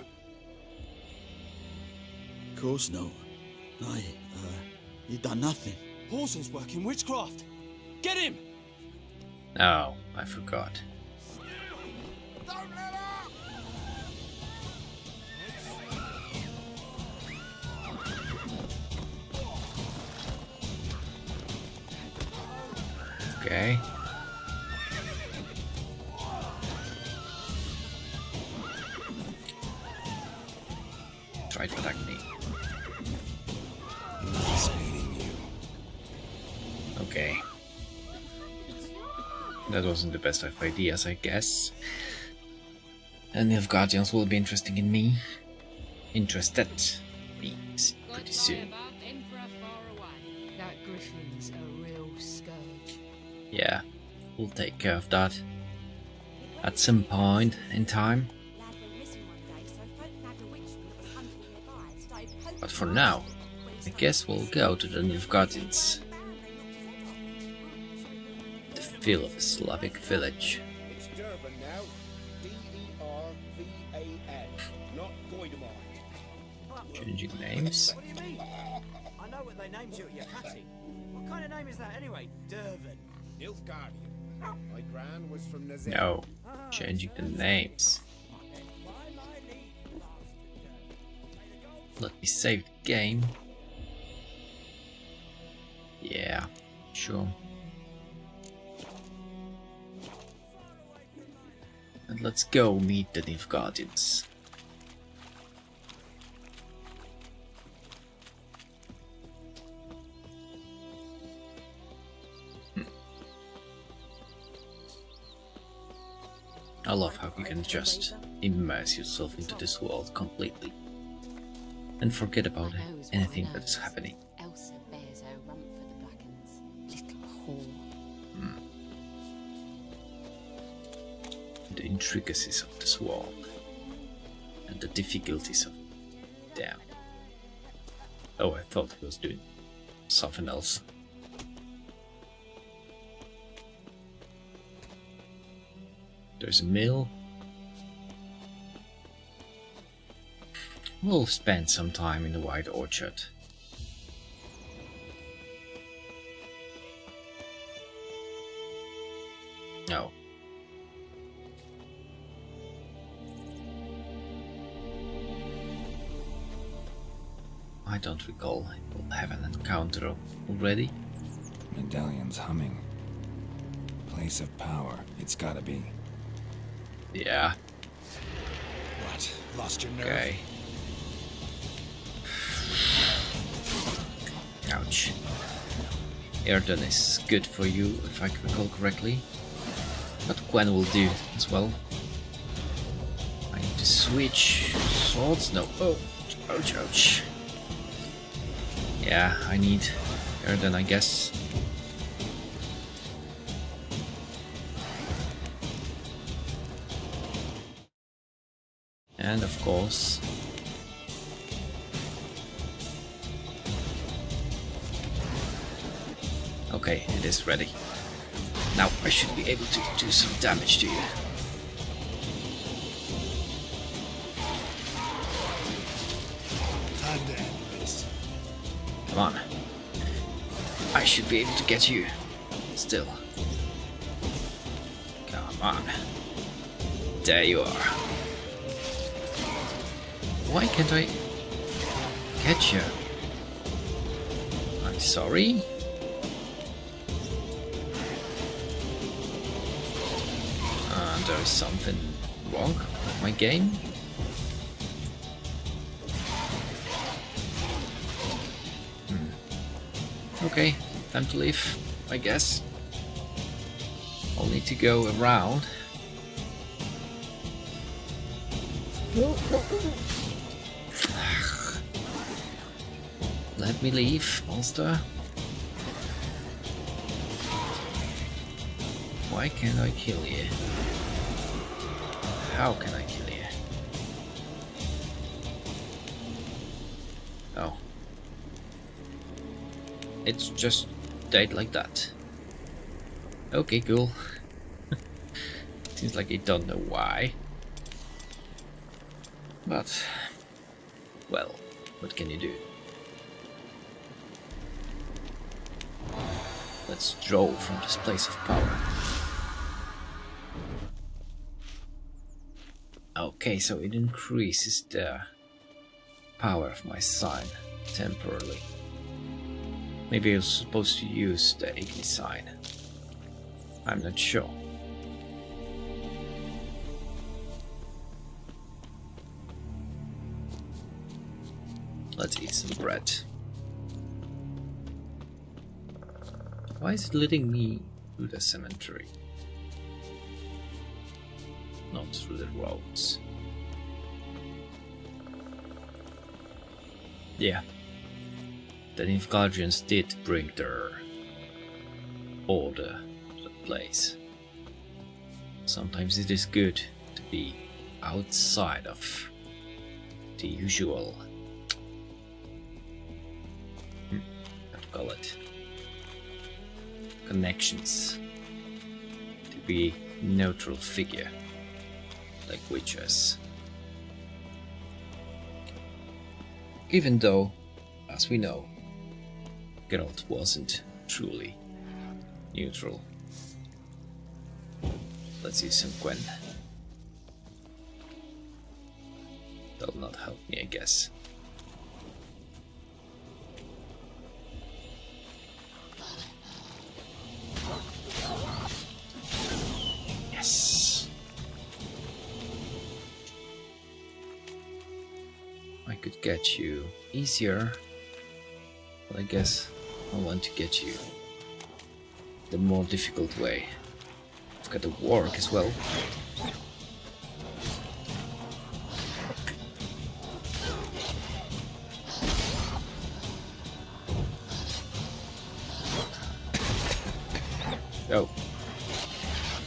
Of course not. You done nothing. Horsel's working witchcraft. Get him! Oh, I forgot. Don't let up! Okay. tried to attack me. Nice meeting you. Okay. That wasn't the best of ideas, I guess. And if Guardians will be interested in me, pretty soon. That griffin's a real scourge. Yeah, we'll take care of that at some point in time. But for now, I guess we'll go to the Nilfgaardians. The feel of a Slavic village. It's Durban now. D-E-R-V-A-N, not Goidemar. Changing names. What do you mean? I know what they named you at your cutting. What kind of name is that anyway? Durban. Nilfgaardian. My gran was from Nazir. No, changing the names. Let me save the game. Yeah, sure. And let's go meet the Nilfgaardians. I love how you can just immerse yourself into this world completely and forget about anything that is happening. Elsa bears her rump for the Blackens. Little whore. The intricacies of this world and the difficulties of it. Damn. Oh, I thought he was doing something else. There's a mill. We'll spend some time in the White Orchard. No. I don't recall I will have an encounter already. Medallion's humming. Place of power, it's gotta be. Yeah. What? Lost your nerve? Okay. Ouch. Erden is good for you, if I recall correctly. But Gwen will do as well. I need to switch swords. No. Oh, ouch, ouch. Yeah, I need Erden, I guess. And of course, okay, it is ready. Now I should be able to do some damage to you. Come on. I should be able to get you. Still. Come on. There you are. Why can't I catch you? I'm sorry. There is something wrong with my game. Okay, time to leave, I guess. I'll need to go around. Let me leave, monster. Why can't I kill you? How can I kill you? Oh. It's just died like that. Okay, cool. Seems like I don't know why. But, well, what can you do? Let's draw from this place of power. Okay, so it increases the power of my sign temporarily. Maybe I was supposed to use the Igni sign. I'm not sure. Let's eat some bread. Why is it letting me through the cemetery? Not through the roads. Yeah. The Nilfgaardians did bring their order to the place. Sometimes it is good to be outside of the usual, what to call it, connections, to be neutral figure like witches. Even though, as we know, Geralt wasn't truly neutral. Let's use some Gwen. That'll not help me, I guess. Yes! I could get you easier, but I guess I want to get you the more difficult way. I've got to work as well. Oh.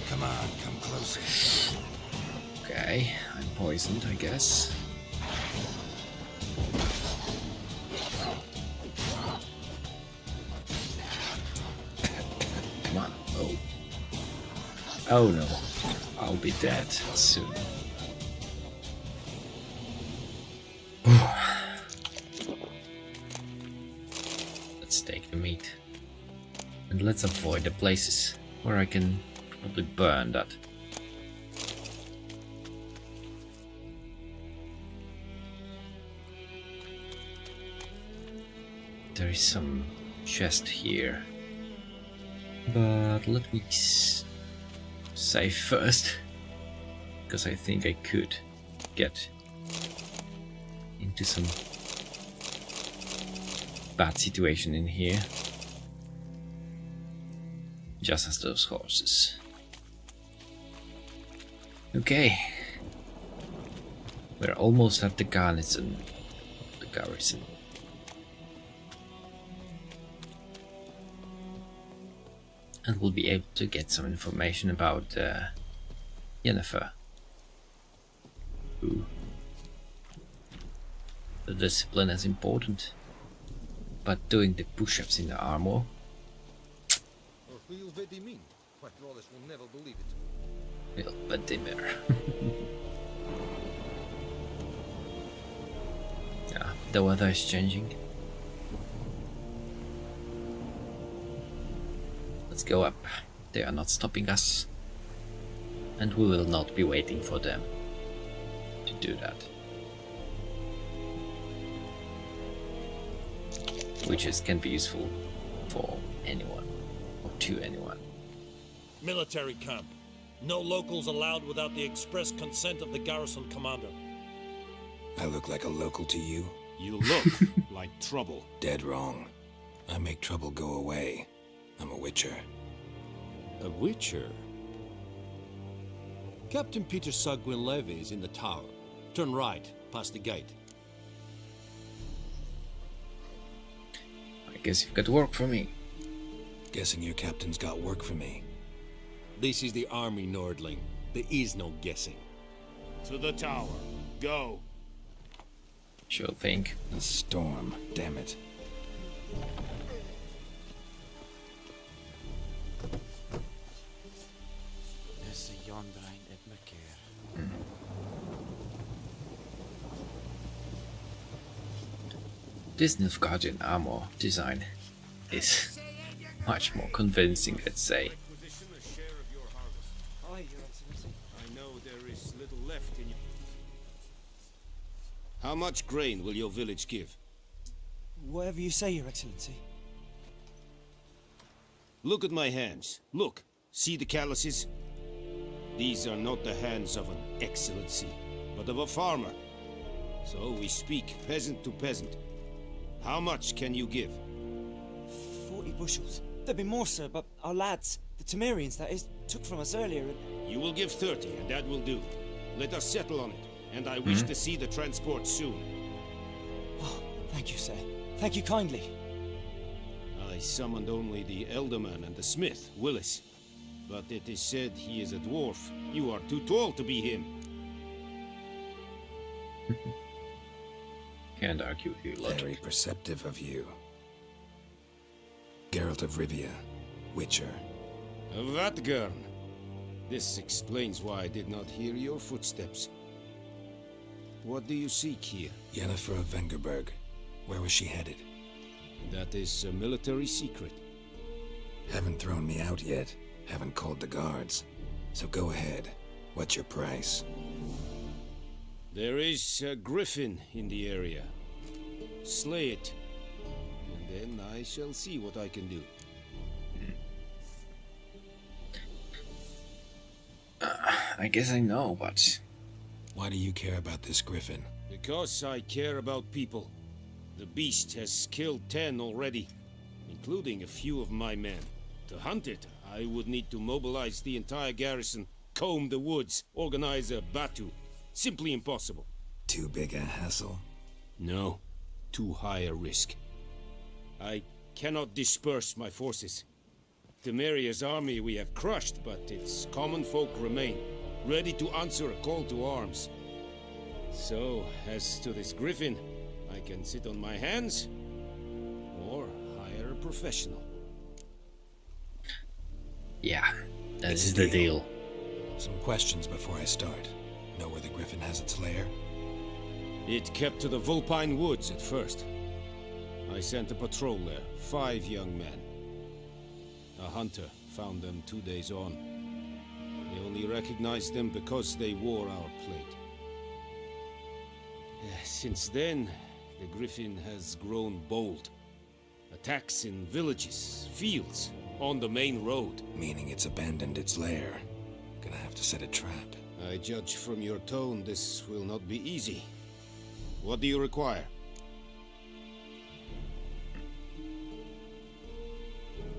Come on, come closer. Okay, I'm poisoned, I guess. Come on. Oh. Oh no. I'll be dead soon. Let's take the meat. And let's avoid the places where I can probably burn that. There is some chest here. But let me save first. Because I think I could get into some bad situation in here. Just as those horses. Okay. We're almost at the garrison. And we'll be able to get some information about Yennefer. Ooh. The discipline is important. But doing the push-ups in the armor. Will never believe it. Well, but dimmer. Yeah, the weather is changing. Let's go up. They are not stopping us. And we will not be waiting for them to do that. Witches can be useful for anyone, or to anyone. Military camp. No locals allowed without the express consent of the garrison commander. I look like a local to you? You look like trouble. Dead wrong. I make trouble go away. I'm a witcher. A witcher? Captain Peter Sagwin Levy is in the tower. Turn right, past the gate. I guess you've got work for me. Guessing your captain's got work for me. This is the army, Nordling. There is no guessing. To the tower. Go. Sure thing. A storm, damn it. This Nilfgaardian armor design is much more convincing, let's say. Aye, Your Excellency. I know there is little left in you. How much grain will your village give? Whatever you say, Your Excellency. Look at my hands. Look. See the calluses? These are not the hands of an excellency, but of a farmer. So we speak peasant to peasant. How much can you give? 40 bushels. There'd be more, sir, but our lads, the Temerians that is, took from us earlier and... You will give 30, and that will do. Let us settle on it, and I wish to see the transport soon. Oh, thank you, sir. Thank you kindly. I summoned only the Elderman and the smith, Willis. But it is said he is a dwarf. You are too tall to be him. Can't argue with you, logic. Very perceptive of you. Geralt of Rivia, Witcher. Vatgern. This explains why I did not hear your footsteps. What do you seek here? Yennefer of Vengerberg. Where was she headed? That is a military secret. Haven't thrown me out yet. Haven't called the guards. So go ahead. What's your price? There is a griffin in the area. Slay it. And then I shall see what I can do. I guess I know, but... Why do you care about this griffin? Because I care about people. The beast has killed 10 already, including a few of my men. To hunt it, I would need to mobilize the entire garrison, comb the woods, organize a batu. Simply impossible. Too big a hassle? No, too high a risk. I cannot disperse my forces. Temeria's army we have crushed, but its common folk remain, ready to answer a call to arms. So, as to this griffin, I can sit on my hands, or hire a professional. Yeah, that is the deal. Some questions before I start. Know where the griffin has its lair? It kept to the Vulpine Woods at first. I sent a patrol there, 5 young men. A hunter found them 2 days on. They only recognized them because they wore our plate. Since then, the griffin has grown bold. Attacks in villages, fields, on the main road. Meaning it's abandoned its lair. Gonna have to set a trap. I judge from your tone this will not be easy. What do you require?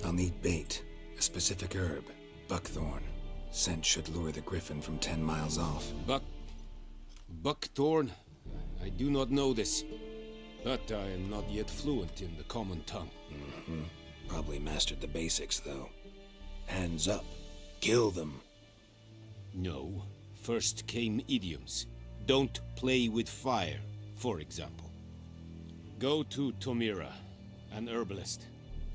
I'll need bait. A specific herb. Buckthorn. Scent should lure the griffin from 10 miles off. Buckthorn? I do not know this. But I am not yet fluent in the common tongue. Probably mastered the basics, though. Hands up. Kill them. No. First came idioms. Don't play with fire, for example. Go to Tomira, an herbalist.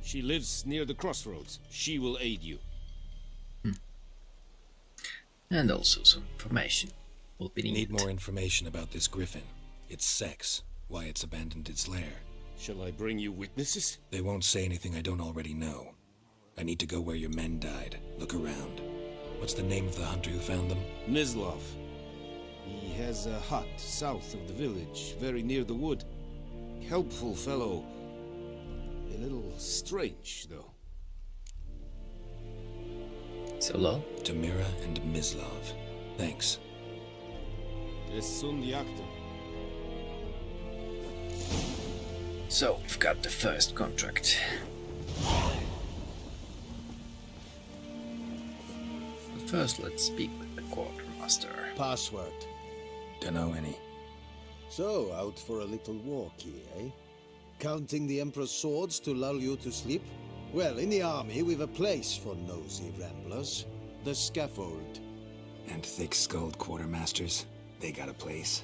She lives near the crossroads. She will aid you. And also some information will be needed. Need more information about this griffin. Its sex. Why it's abandoned its lair. Shall I bring you witnesses? They won't say anything I don't already know. I need to go where your men died. Look around. What's the name of the hunter who found them? Mislav. He has a hut south of the village, very near the wood. Helpful fellow. A little strange, though. So long. Tamira and Mislav. Thanks. So, we've got the first contract. But first, let's speak with the quartermaster. Password. Dunno any. So, out for a little walk here, eh? Counting the Emperor's swords to lull you to sleep? Well, in the army, we've a place for nosy ramblers. The scaffold. And thick-skulled quartermasters. They got a place.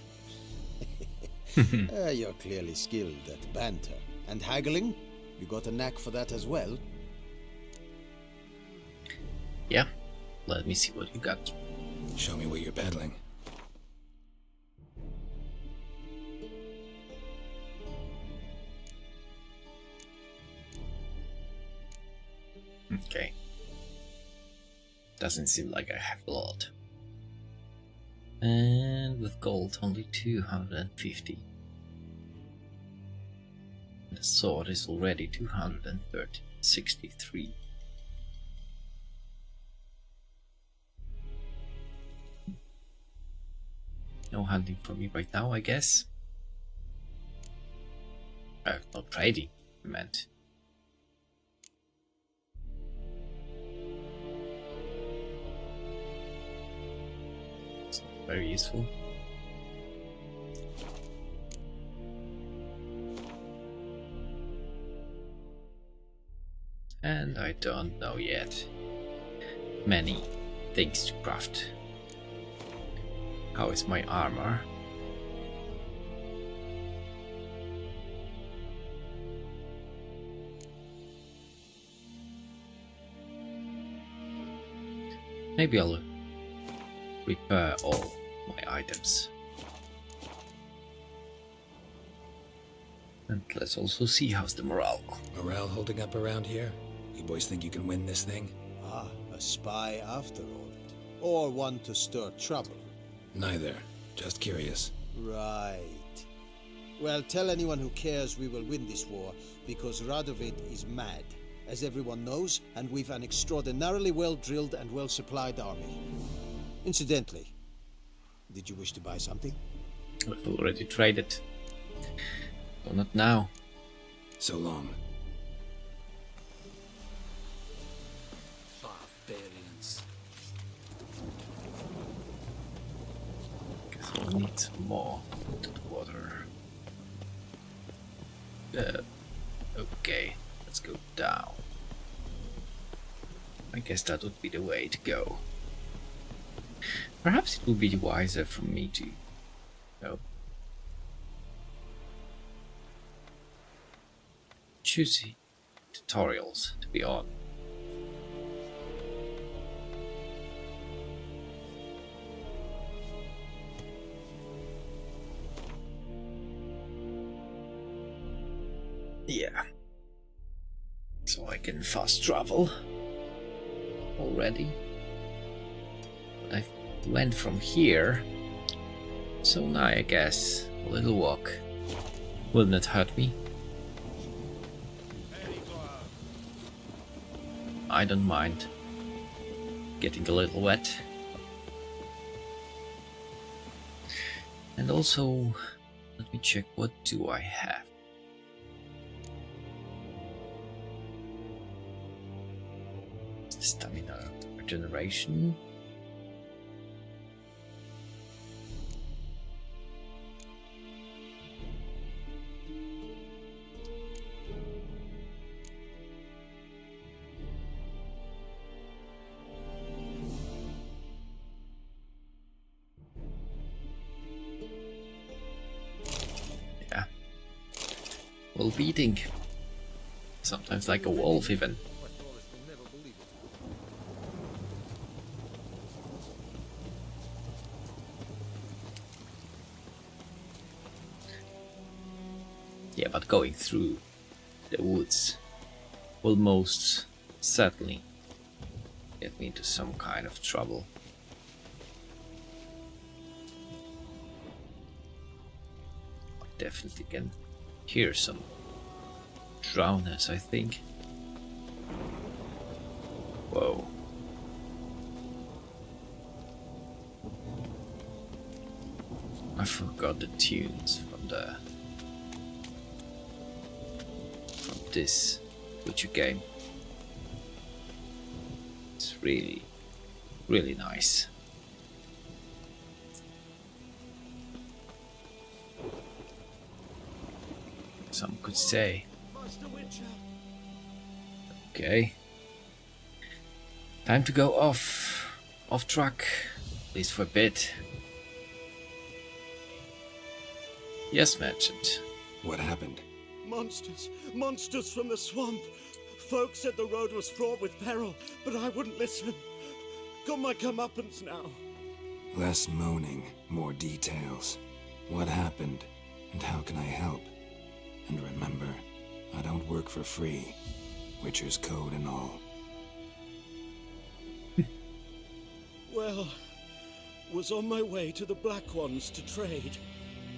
You're clearly skilled at banter. And haggling? You got a knack for that as well? Yeah. Let me see what you got. Show me what you're peddling. Okay. Doesn't seem like I have a lot. And with gold only 250. The sword is already 263. No hunting for me right now, I guess. Not trading, I meant. It's not very useful. And I don't know yet many things to craft. How is my armor? Maybe I'll repair all my items. And let's also see how's the morale. Morale holding up around here? You boys think you can win this thing? Ah, a spy after all. Or one to stir trouble. Neither. Just curious. Right. Well, tell anyone who cares we will win this war, because Radovid is mad, as everyone knows, and we've an extraordinarily well-drilled and well-supplied army. Incidentally, did you wish to buy something? I've already traded. Oh, not now. So long. Barbarians. Guess we'll need some more water. Okay, let's go down. I guess that would be the way to go. Perhaps it would be wiser for me to choose tutorials to be on. Yeah. So I can fast travel already. But I went from here. So now I guess a little walk will not hurt me. I don't mind getting a little wet. And also, let me check, what do I have? Stamina regeneration. Yeah. Well, beating. Sometimes like a wolf even. Yeah, but going through the woods will most certainly get me into some kind of trouble. I definitely can hear some drowners, I think. Whoa. I forgot the tunes from this Witcher game. It's really, really nice. Some could say. Okay. Time to go off track, at least for a bit. Yes, merchant. What happened? Monsters! Monsters from the swamp! Folk said the road was fraught with peril, but I wouldn't listen. Got my comeuppance now. Less moaning, more details. What happened, and how can I help? And remember, I don't work for free. Witcher's code and all. Well, was on my way to the Black Ones to trade.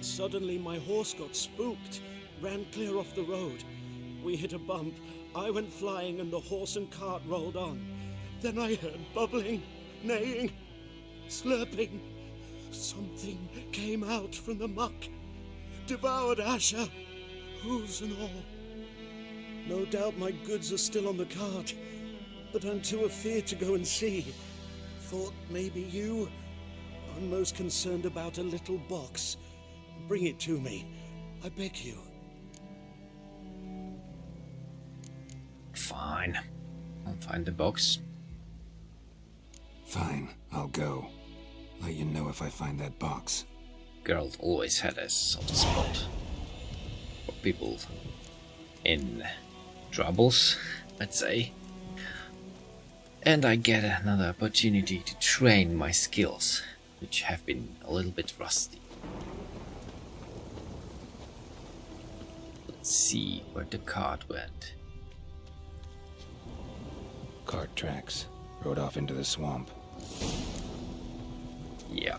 Suddenly my horse got spooked. Ran clear off the road. We hit a bump. I went flying and the horse and cart rolled on. Then I heard bubbling, neighing, slurping. Something came out from the muck. Devoured Asher. hooves and all. No doubt my goods are still on the cart, but I'm too afeard to go and see. Thought maybe you... I'm most concerned about a little box. Bring it to me, I beg you. Fine. I'll find the box. Fine, I'll go. Let you know if I find that box. Girl always had a soft spot for people in troubles, let's say. And I get another opportunity to train my skills, which have been a little bit rusty. Let's see where the cart went. Cart tracks. Rode off into the swamp. Yeah.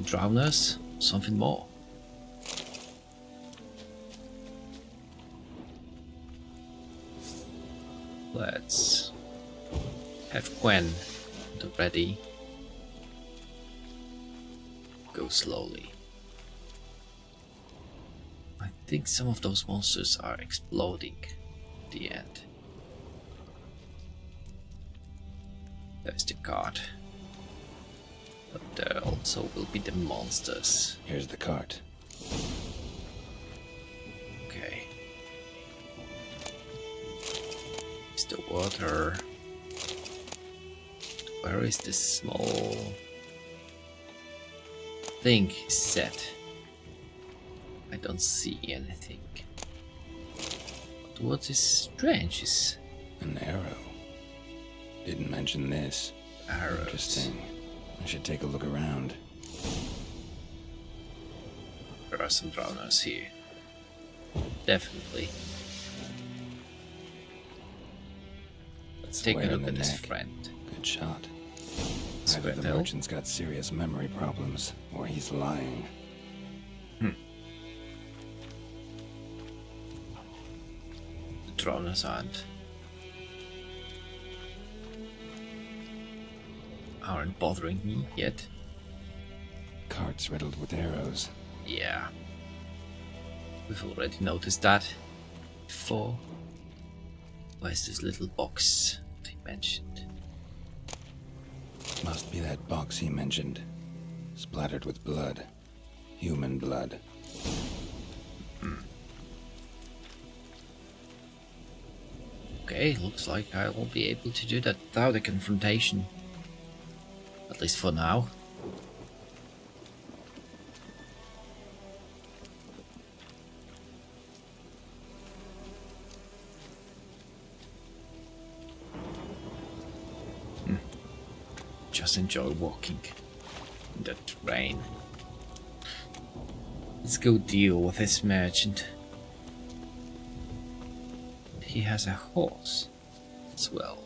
Drowners? Something more? Let's have Gwen ready. Go slowly. I think some of those monsters are exploding at the end. There's the cart. But there also will be the monsters. Here's the cart. Okay. Is the water... Where is this small thing set? I don't see anything. But what is strange is... An arrow. Didn't mention this. Arrows. Interesting. I should take a look around. There are some drowners here. Definitely. Let's take a look at this friend. Good shot. Either the merchant's got serious memory problems, or he's lying. The drowners aren't bothering me yet. Carts riddled with arrows. Yeah. We've already noticed that before. Where's this little box that he mentioned? Must be that box he mentioned. Splattered with blood. Human blood. Okay, looks like I won't be able to do that without a confrontation. At least for now. Just enjoy walking in that rain. Let's go deal with this merchant. He has a horse as well.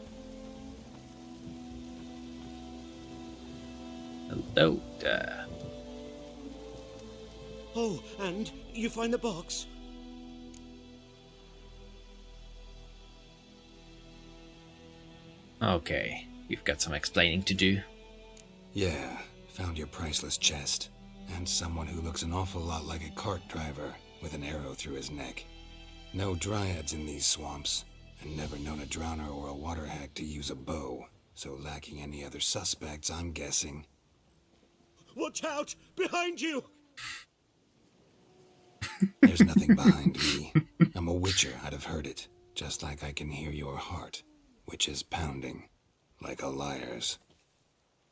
Hello there. Oh, and you find the box? Okay, you've got some explaining to do. Yeah, found your priceless chest. And someone who looks an awful lot like a cart driver with an arrow through his neck. No dryads in these swamps, and never known a drowner or a water hack to use a bow. So lacking any other suspects, I'm guessing. Watch out! Behind you! There's nothing behind me. I'm a witcher, I'd have heard it. Just like I can hear your heart, which is pounding, like a liar's.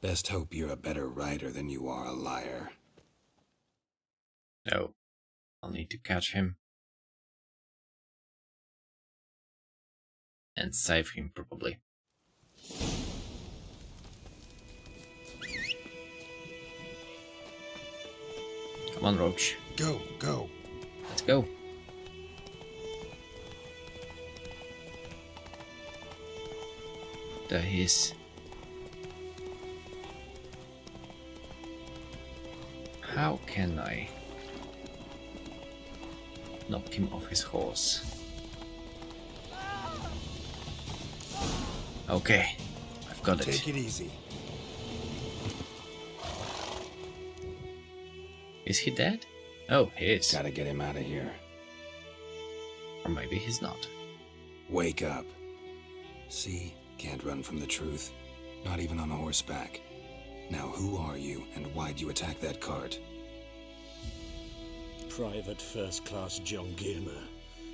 Best hope you're a better writer than you are a liar. No, I'll need to catch him. And save him, probably. Come on, Roach. Go. Let's go. There he is. How can I knock him off his horse? Okay, I've got it. Take it easy. Is he dead? Oh, he is. Gotta get him out of here. Or maybe he's not. Wake up. See, can't run from the truth. Not even on horseback. Now who are you, and why'd you attack that cart? Private First Class John Giermer,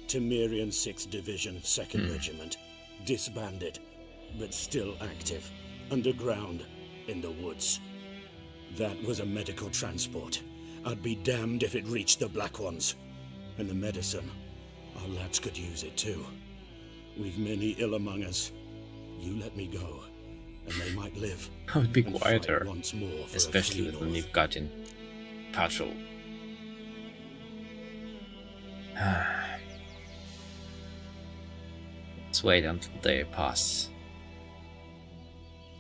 Temerian 6th Division, 2nd Regiment. Disbanded, but still active. Underground, in the woods. That was a medical transport. I'd be damned if it reached the Black Ones. And the medicine, our lads could use it too. We've many ill among us. You let me go, and they might live. I would be quieter, once more, especially with the Nilfgaardian patrol. Let's wait until they pass.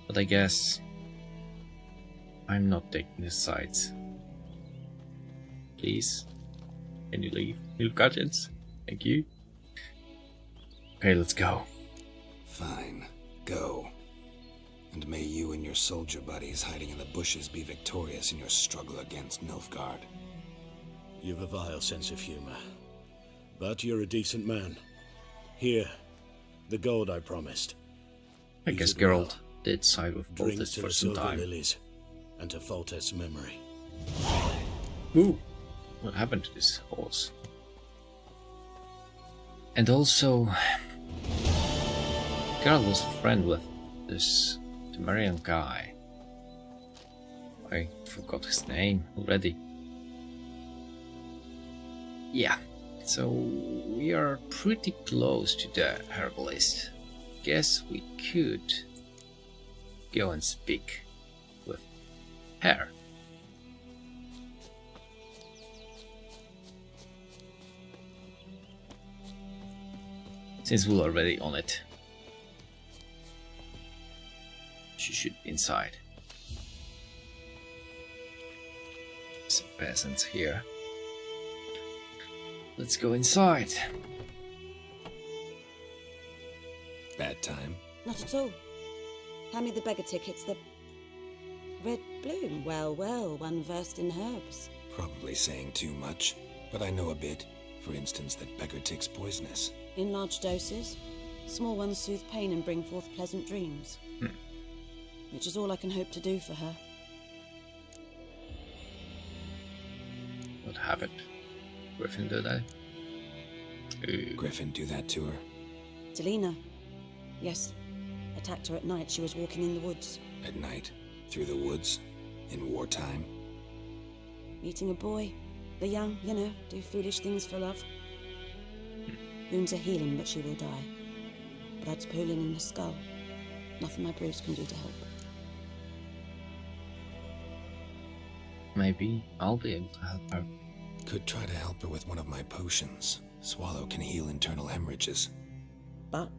But I guess I'm not taking the sides. Please, can you leave, Nilfgaardians? Thank you. Okay, let's go. Fine, go. And may you and your soldier buddies hiding in the bushes be victorious in your struggle against Nilfgaard. You've a vile sense of humor. But you're a decent man. Here, the gold I promised. I guess Geralt did side with Foltest for some time. Lilies, and to Foltest's memory. Ooh, what happened to this horse? And also, Geralt was a friend with this Temerian guy. I forgot his name already. Yeah, so we are pretty close to the herbalist. Guess we could go and speak with her. Since we're already on it, she should be inside. Some peasants here. Let's go inside. Bad time? Not at all. Hand me the beggar tickets, the red bloom. Well, well, one versed in herbs. Probably saying too much, but I know a bit. For instance, that beggar tick's poisonous. In large doses. Small ones soothe pain and bring forth pleasant dreams. Which is all I can hope to do for her. What happened? Griffin do that? Griffin do that to her? Delina. Yes. Attacked her at night. She was walking in the woods. At night? Through the woods? In wartime? Meeting a boy. The young, you know, do foolish things for love. Wounds are healing, but she will die. Blood's pooling in the skull. Nothing my bruise can do to help. Maybe I'll be able to help her. Could try to help her with one of my potions. Swallow can heal internal hemorrhages. But?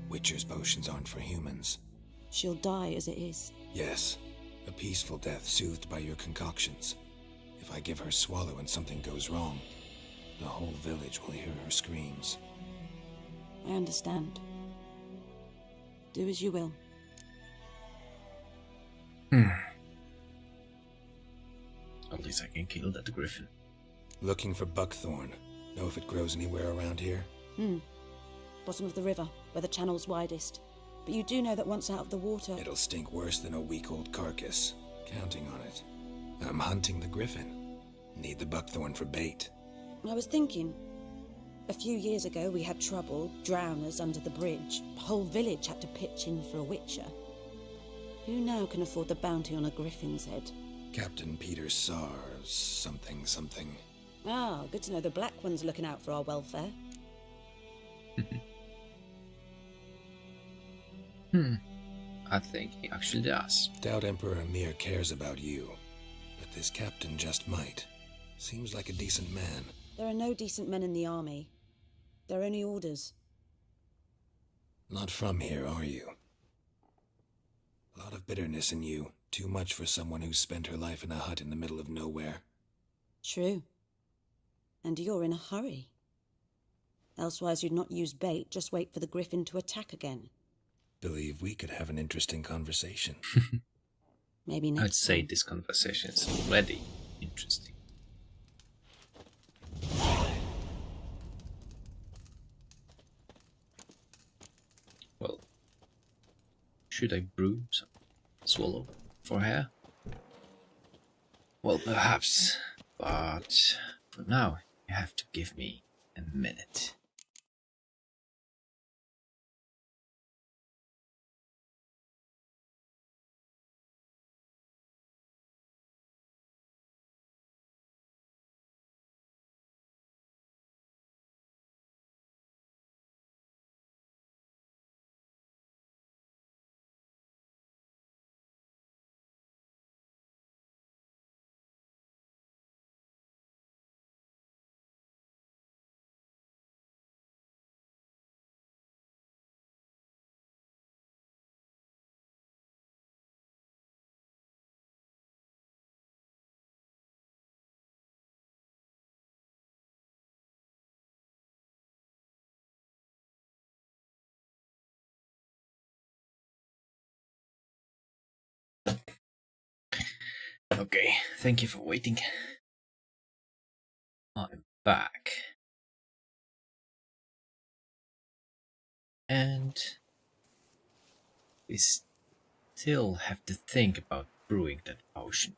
Witcher's potions aren't for humans. She'll die as it is. Yes. A peaceful death soothed by your concoctions. If I give her Swallow and something goes wrong, the whole village will hear her screams. I understand. Do as you will. At least I can kill that griffin. Looking for buckthorn. Know if it grows anywhere around here? Bottom of the river, where the channel's widest. But you do know that once out of the water... It'll stink worse than a week-old carcass. Counting on it. I'm hunting the griffin. Need the buckthorn for bait. I was thinking... A few years ago we had trouble, drowners under the bridge. The whole village had to pitch in for a witcher. Who now can afford the bounty on a griffin's head? Captain Peter Sars, something. Ah, good to know the Black One's looking out for our welfare. I think he actually does. Doubt Emperor Emir cares about you, but this captain just might. Seems like a decent man. There are no decent men in the army. There are only orders. Not from here, are you? A lot of bitterness in you. Too much for someone who spent her life in a hut in the middle of nowhere. True. And you're in a hurry. Elsewise you'd not use bait, just wait for the griffin to attack again. Believe we could have an interesting conversation. Maybe next I'd say this conversation is already interesting. Should I brew some swallow for her? Well, perhaps, but for now you have to give me a minute. Okay, thank you for waiting. I'm back. And we still have to think about brewing that potion.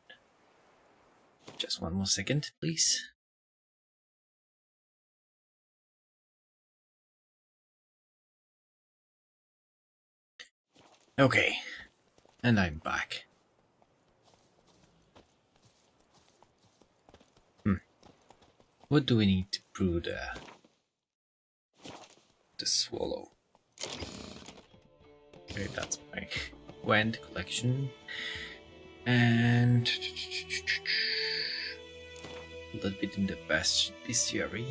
Just one more second, please. Okay, and I'm back. What do we need to brew the swallow? Okay, that's my wand collection. And a little bit in the bestiary.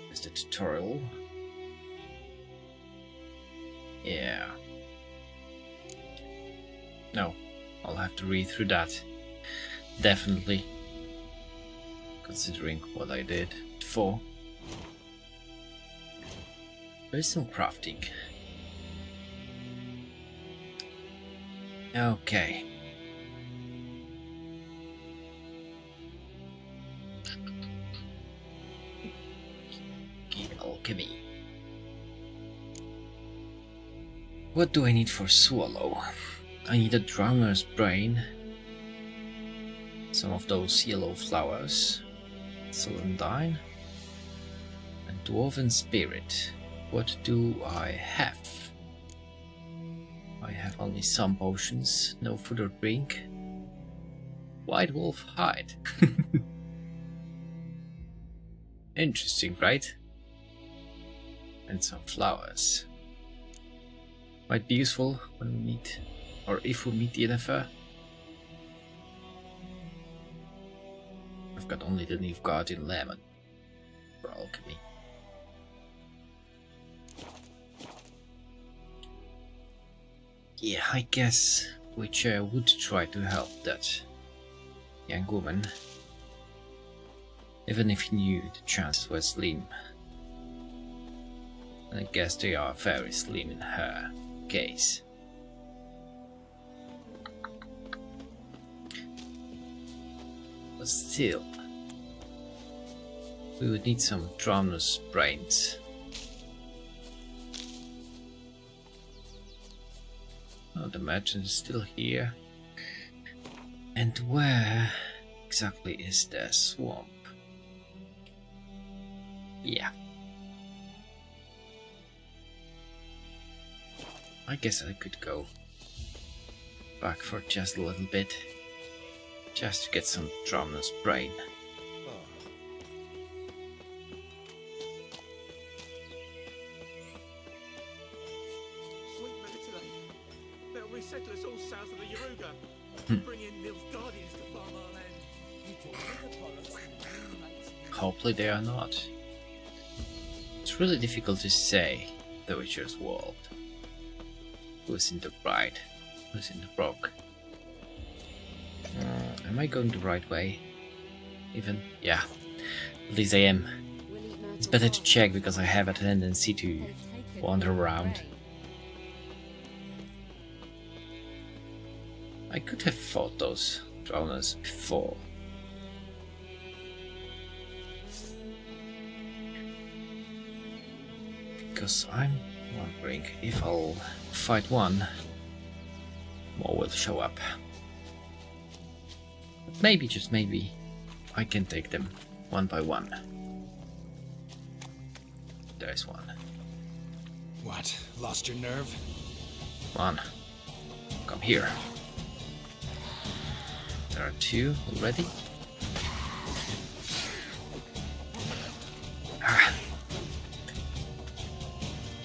There's the tutorial. Yeah. No, I'll have to read through that. Definitely. Considering what I did before. There's some crafting. Okay. Alchemy. What do I need for swallow? I need a drowner's brain, some of those yellow flowers, celandine, and dwarven spirit. What do I have? I have only some potions, no food or drink. White wolf hide. Interesting, right? And some flowers. Might be useful when we meet, or if we meet the NFR. I've got only the Nilfgaardian lemon for alchemy. Yeah, I guess Witcher would try to help that young woman, even if he knew the chances were slim. And I guess they are very slim in her case. But still, we would need some drowner's brains. Oh, the merchant is still here. And where exactly is the swamp? Yeah. I guess I could go back for just a little bit, just to get some drowner's brain. Sweet Mediterranean. There'll be settlers all south of the Yaruga. Bring in Nilfgaardians to farm our land. Hopefully they are not. It's really difficult to say the Witcher's world. Who's in the bride? Who's in the broke? Am I going the right way? Even? Yeah. At least I am. It's better to check because I have a tendency to wander around. I could have fought those drowners before. Because I'm wondering if I'll fight one, more will show up. But maybe, just maybe, I can take them one by one. There's one. What? Lost your nerve? Come on. Come here. There are two already. Ah.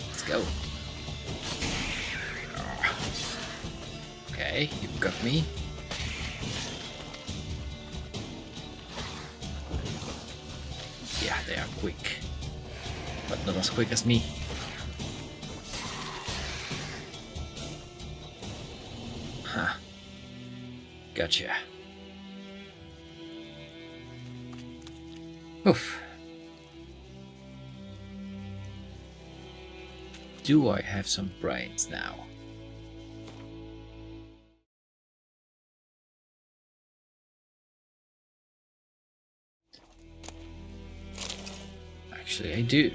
Let's go. Ah. Okay, you got me. Yeah, they are quick. But not as quick as me. Huh. Gotcha. Oof. Do I have some brains now? Actually, I do.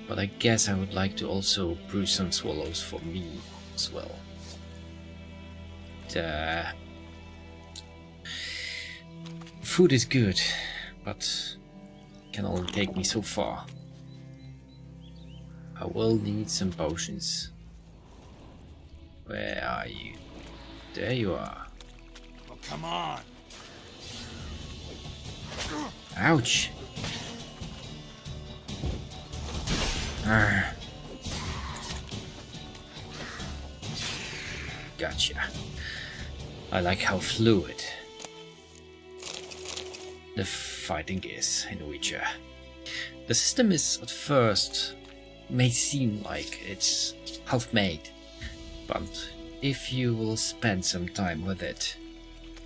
But I guess I would like to also brew some swallows for me as well. Food is good, but can only take me so far. I will need some potions. Where are you? There you are. Oh, come on. Ouch. Gotcha. I like how fluid the fighting is in Witcher. The system is at first may seem like it's half-made, but if you will spend some time with it,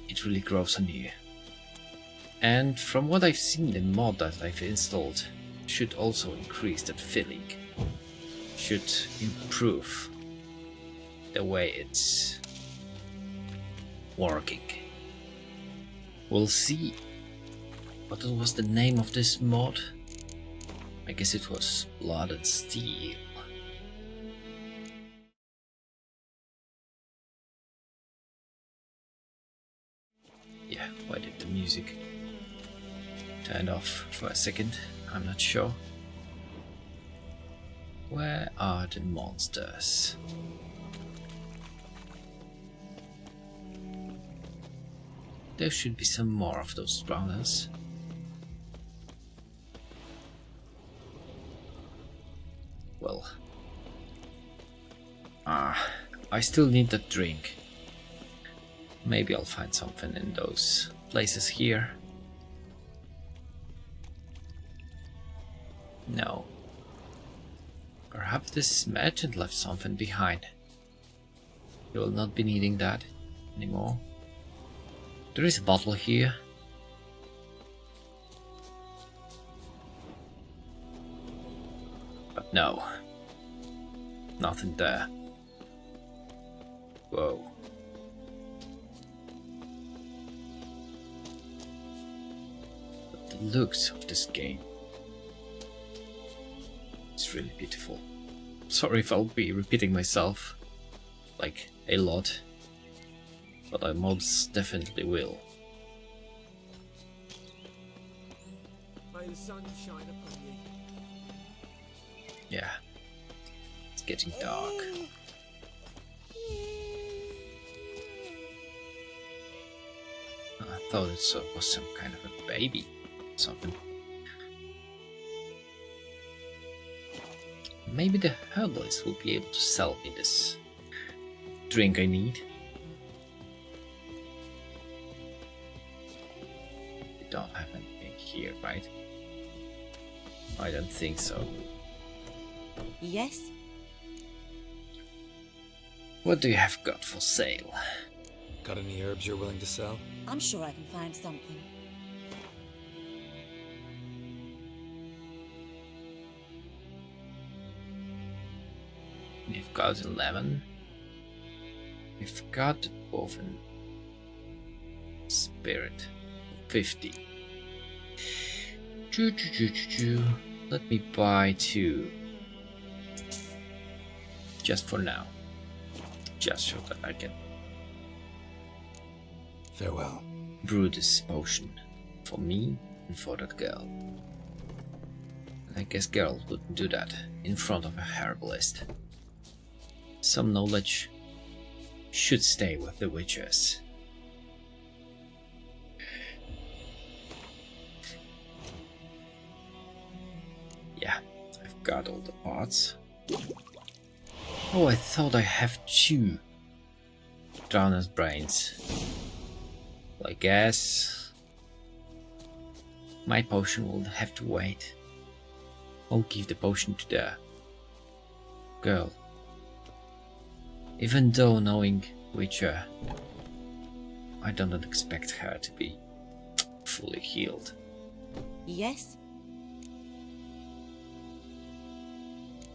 it really grows on you. And from what I've seen, the mod that I've installed should also increase that feeling, should improve the way it's working. We'll see. What was the name of this mod? I guess it was Blood and Steel. Yeah, why did the music turn off for a second? I'm not sure. Where are the monsters? There should be some more of those drowners. Well, I still need that drink. Maybe I'll find something in those places here. No. Perhaps this merchant left something behind. He will not be needing that anymore. There is a bottle here. But no. Nothing there. Whoa. But the looks of this game. It's really beautiful. Sorry if I'll be repeating myself. Like, a lot. But I most definitely will. May the sun shine upon you. Yeah. It's getting dark. I thought it was some kind of a baby or something. Maybe the herbalist will be able to sell me this drink I need. We don't have anything here, right? I don't think so. Yes? What do you have got for sale? Got any herbs you're willing to sell? I'm sure I can find something. We've got 11. We've got Woven Spirit 50. let me buy 2. Just for now. Just so that I can Farewell. brew this potion for me and for that girl. I guess girls wouldn't do that in front of a herbalist. Some knowledge should stay with the witches. Yeah, I've got all the parts. Oh, I thought I have 2 Drowner's brains. Well, I guess my potion will have to wait. I'll give the potion to the girl. Even though knowing Witcher, I don't expect her to be fully healed. Yes?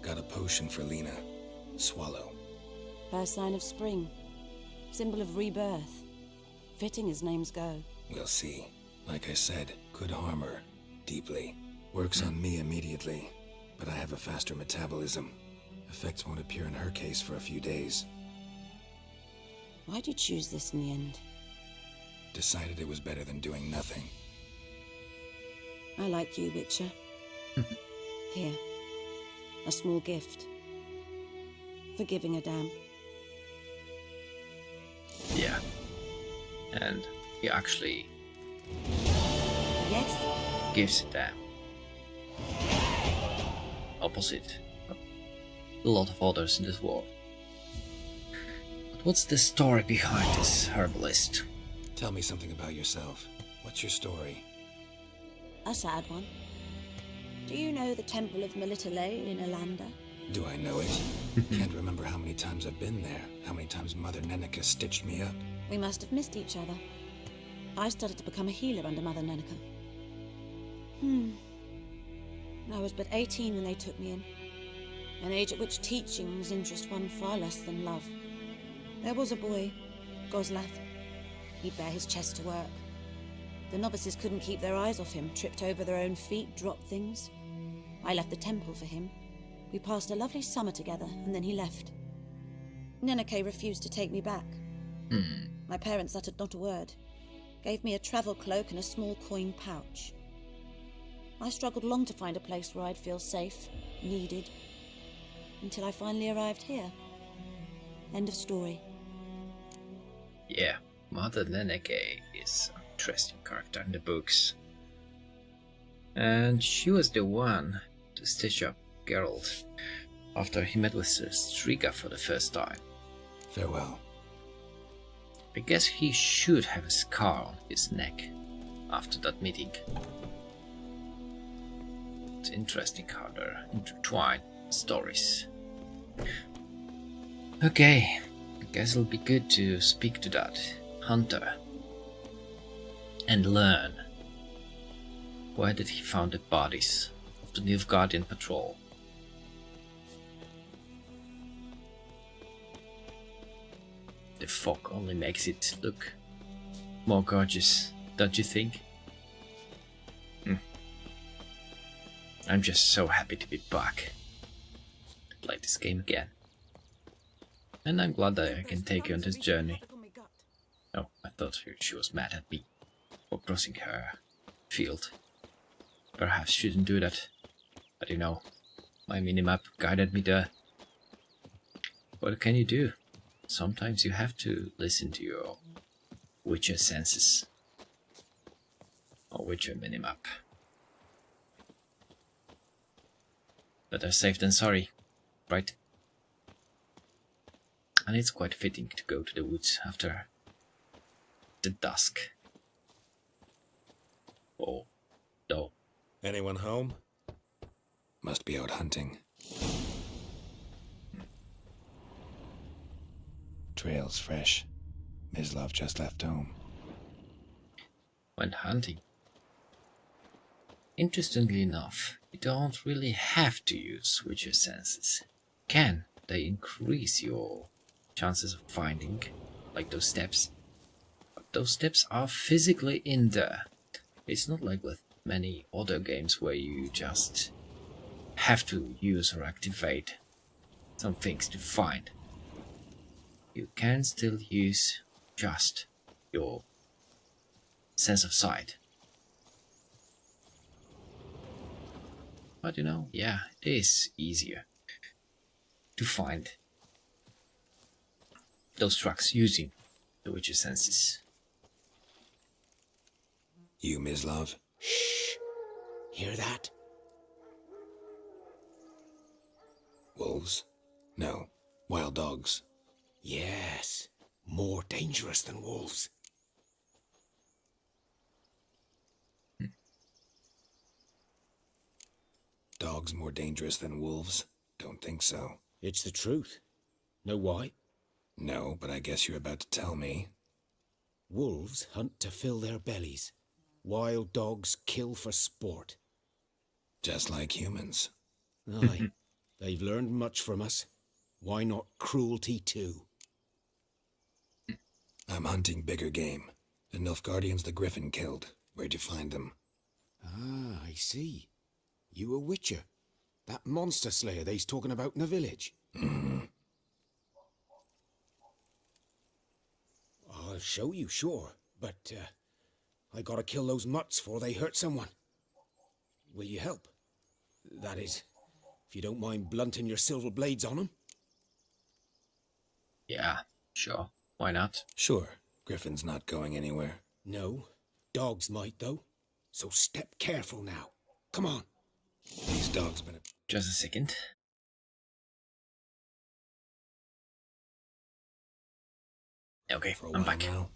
Got a potion for Lena. Swallow. First sign of spring. Symbol of rebirth. Fitting as names go. We'll see. Like I said, could harm her. Deeply. Works on me immediately, but I have a faster metabolism. Effects won't appear in her case for a few days. Why'd you choose this in the end? Decided it was better than doing nothing. I like you, Witcher. Here. A small gift. For giving a damn. Yeah. And he actually Yes? gives a damn. Opposite a lot of others in this world. But what's the story behind this herbalist? Tell me something about yourself. What's your story? A sad one. Do you know the Temple of Melitele in Alanda? Do I know it? Can't remember how many times I've been there. How many times Mother Neneka stitched me up. We must have missed each other. I started to become a healer under Mother Neneka. I was but 18 when they took me in. An age at which teachings interest one far less than love. There was a boy, Goslav. He'd bare his chest to work. The novices couldn't keep their eyes off him, tripped over their own feet, dropped things. I left the temple for him. We passed a lovely summer together, and then he left. Neneke refused to take me back. My parents uttered not a word. Gave me a travel cloak and a small coin pouch. I struggled long to find a place where I'd feel safe, needed, until I finally arrived here. End of story. Yeah, Mother Neneke is an interesting character in the books. And she was the one to stitch up Geralt after he met with Striga for the first time. Farewell. I guess he should have a scar on his neck after that meeting. It's interesting how they're intertwined stories. Okay, I guess it'll be good to speak to that hunter and learn where did he found the bodies of the Nilfgaardian patrol. The fog only makes it look more gorgeous, don't you think? I'm just so happy to be back to play this game again. And I'm glad that I can take you on this journey. Oh, I thought she was mad at me for crossing her field. Perhaps shouldn't do that. But you know, my minimap guided me there. What can you do? Sometimes you have to listen to your Witcher senses. Or Witcher minimap. Better safe than sorry, right? And it's quite fitting to go to the woods after the dusk. Oh, no. Anyone home? Must be out hunting. Trail's fresh. Mislav just left home. Went hunting. Interestingly enough, you don't really have to use Witcher senses. Can they increase your chances of finding, like those steps? But those steps are physically in there. It's not like with many other games where you just have to use or activate some things to find. You can still use just your sense of sight. But you know, yeah, it is easier to find those tracks using the witch's senses. You, Mislav? Shh! Hear that? Wolves? No. Wild dogs. Yes. More dangerous than wolves. Dogs more dangerous than wolves? Don't think so. It's the truth. Know why? No, but I guess you're about to tell me. Wolves hunt to fill their bellies. Wild dogs kill for sport. Just like humans. Aye. They've learned much from us. Why not cruelty too? I'm hunting bigger game. The Nilfgaardians the Griffin killed. Where'd you find them? Ah, I see. You a witcher. That monster slayer they's talking about in the village. I'll show you, sure. But, I gotta kill those mutts before they hurt someone. Will you help? That is, if you don't mind blunting your silver blades on them. Yeah, sure. Why not? Sure. Griffin's not going anywhere. No. Dogs might, though. So step careful now. Come on. These dogs been... Just a second. Okay, I'm back. Now.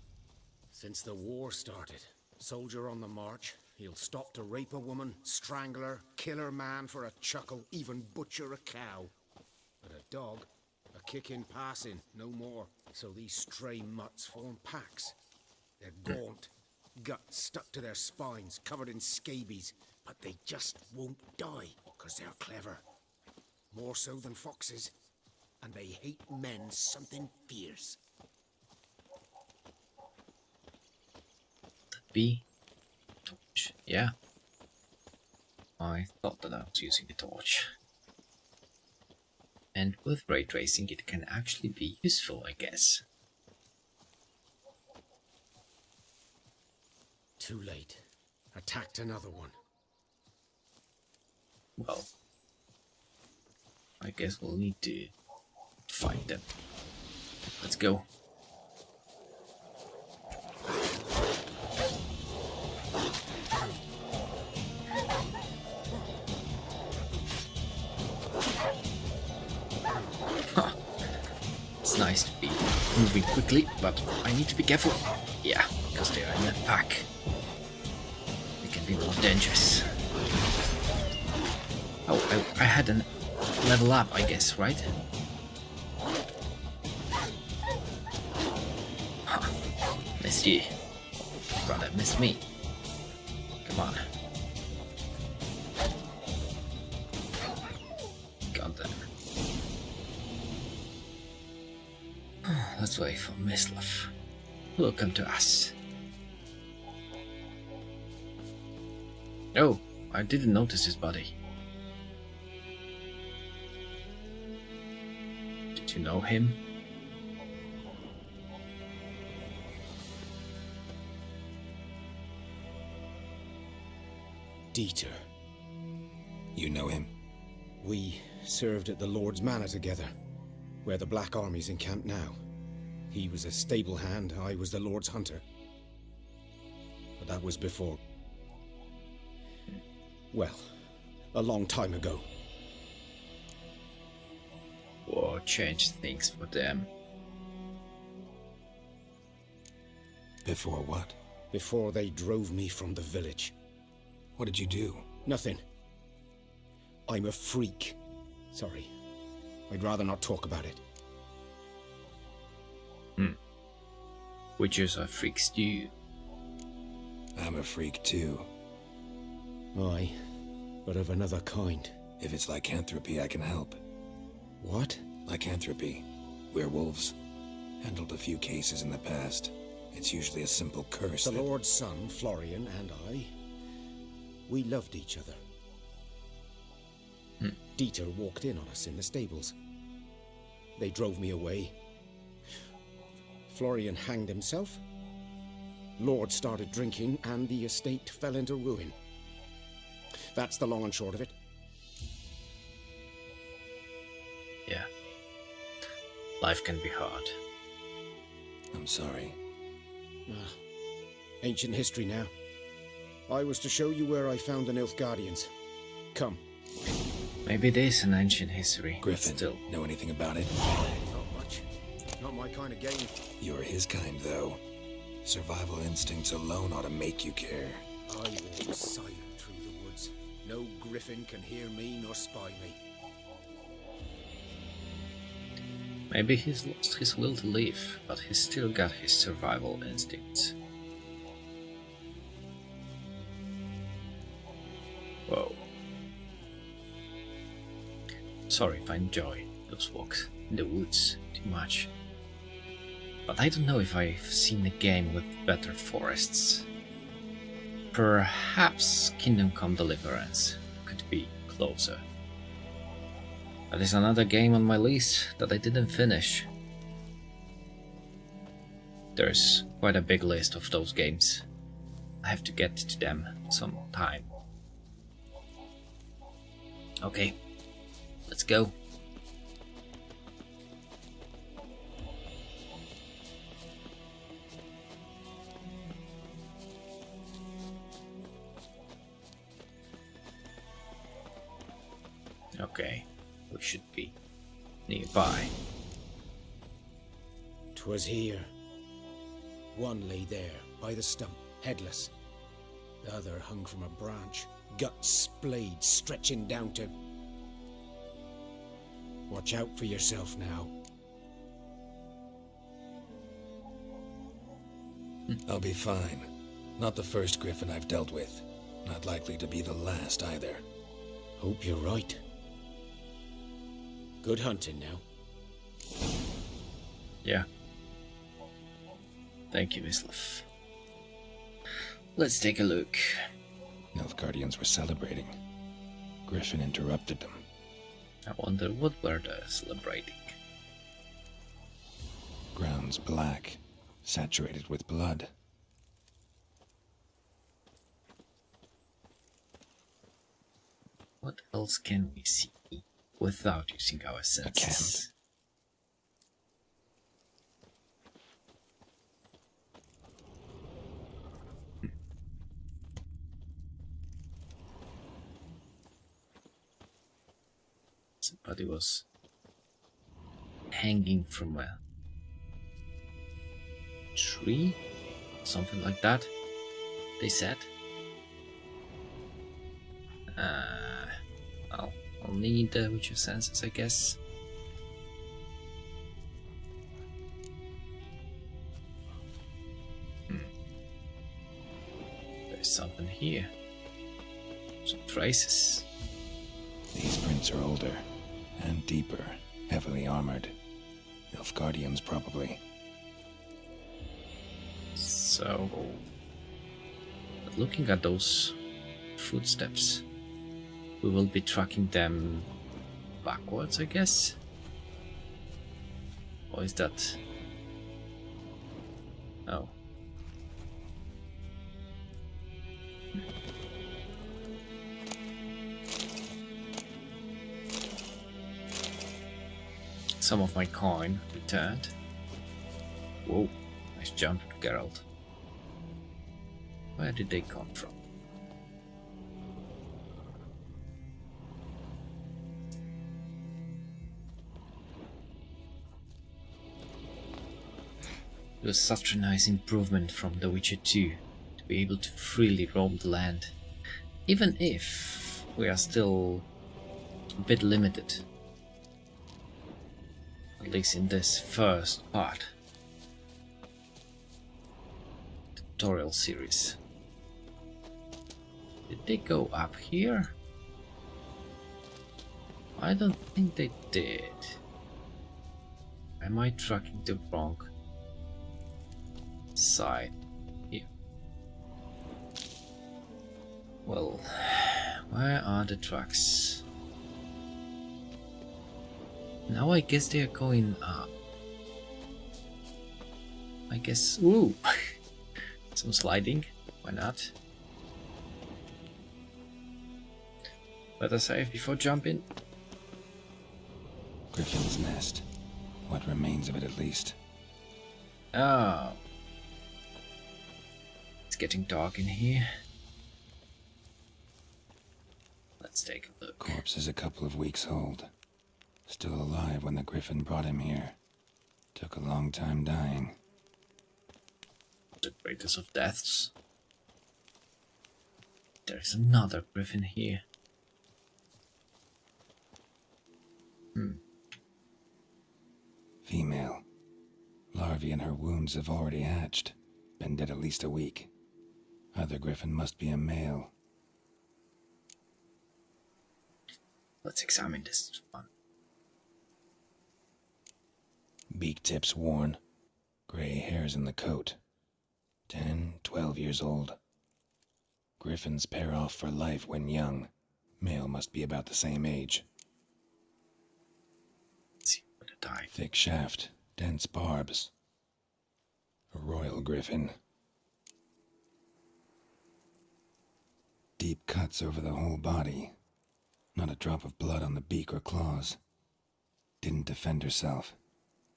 Since the war started, soldier on the march, he'll stop to rape a woman, strangle her, kill her man for a chuckle, even butcher a cow. But a dog, a kick in passing, no more. So these stray mutts form packs. They're gaunt, guts stuck to their spines, covered in scabies, but they just won't die, because they're clever. More so than foxes, and they hate men something fierce. B. Torch. Yeah. I thought that I was using the torch. And with ray tracing it can actually be useful, I guess. Too late. Attacked another one. Well, I guess we'll need to fight them. Let's go. It's nice to be moving quickly, but I need to be careful. Yeah, because they are in a pack. They can be more dangerous. Oh, I had a level up, I guess, right? Huh. Missed you. Rather miss me. Come on. Got them. Let's wait for Mislav. Will come to us. Oh, I didn't notice his body. Did you know him? Dieter. You know him? We served at the Lord's Manor together, where the Black Army's encamped now. He was a stable hand, I was the Lord's hunter. But that was before... well, a long time ago. War changed things for them. Before what? Before they drove me from the village. What did you do? Nothing. I'm a freak. Sorry. I'd rather not talk about it. Witches are freaks too. I'm a freak too. Aye, but of another kind. If it's lycanthropy, I can help. What? Lycanthropy. Werewolves. Handled a few cases in the past. It's usually a simple curse. The Lord's son, Florian, and I, we loved each other. Dieter walked in on us in the stables. They drove me away. Florian hanged himself. Lord started drinking, and the estate fell into ruin. That's the long and short of it. Yeah. Life can be hard. I'm sorry. Ancient history now. I was to show you where I found the Nilfgaardians. Come. Maybe it is an ancient history. Griffin, still. know anything about it? Not much. Not my kind of game. You're his kind, though. Survival instincts alone ought to make you care. I walk silent through the woods. No griffin can hear me nor spy me. Maybe he's lost his will to live, but he's still got his survival instincts. Whoa. Sorry if I enjoy those walks in the woods too much. But I don't know if I've seen a game with better forests. Perhaps Kingdom Come Deliverance could be closer. That is another game on my list that I didn't finish. There's quite a big list of those games. I have to get to them sometime. Okay, let's go. Okay, we should be nearby. 'Twas here. One lay there, by the stump, headless. The other hung from a branch, guts splayed, stretching down to... Watch out for yourself now. I'll be fine. Not the first griffin I've dealt with. Not likely to be the last either. Hope you're right. Good hunting now. Yeah. Thank you, Islav. Let's take a look. Nilfgaardians were celebrating. Griffin interrupted them. I wonder what were they celebrating. Ground's black, saturated with blood. What else can we see without using our senses? Somebody was hanging from a tree, something like that, they said. I'll need with your senses, I guess. There's something here. Some traces. These prints are older and deeper, heavily armored. Nilfgaardians, probably. So, but looking at those footsteps, we will be tracking them backwards, I guess? Or is that... Oh. Some of my coin returned. Whoa, nice jump, Geralt. Where did they come from? It was such a nice improvement from The Witcher 2 to be able to freely roam the land, even if we are still a bit limited, at least in this first part, tutorial series. Did they go up here? I don't think they did. Am I tracking the wrong side here? Well, where are the tracks? Now I guess they are going up. I guess... Ooh! Some sliding. Why not? Better save before jumping. Griffin's nest. What remains of it, at least. Oh. It's getting dark in here. Let's take a look. Corpse is a couple of weeks old. Still alive when the Griffin brought him here. Took a long time dying. The greatest of deaths. There's another Griffin here. Female. Larvae in her wounds have already hatched. Been dead at least a week. Other Griffin must be a male. Let's examine this one. Beak tips worn. Gray hairs in the coat. 10, 12 years old. Griffins pair off for life when young. Male must be about the same age. Let's see where to die. Thick shaft, dense barbs. A royal Griffin. Deep cuts over the whole body. Not a drop of blood on the beak or claws. Didn't defend herself.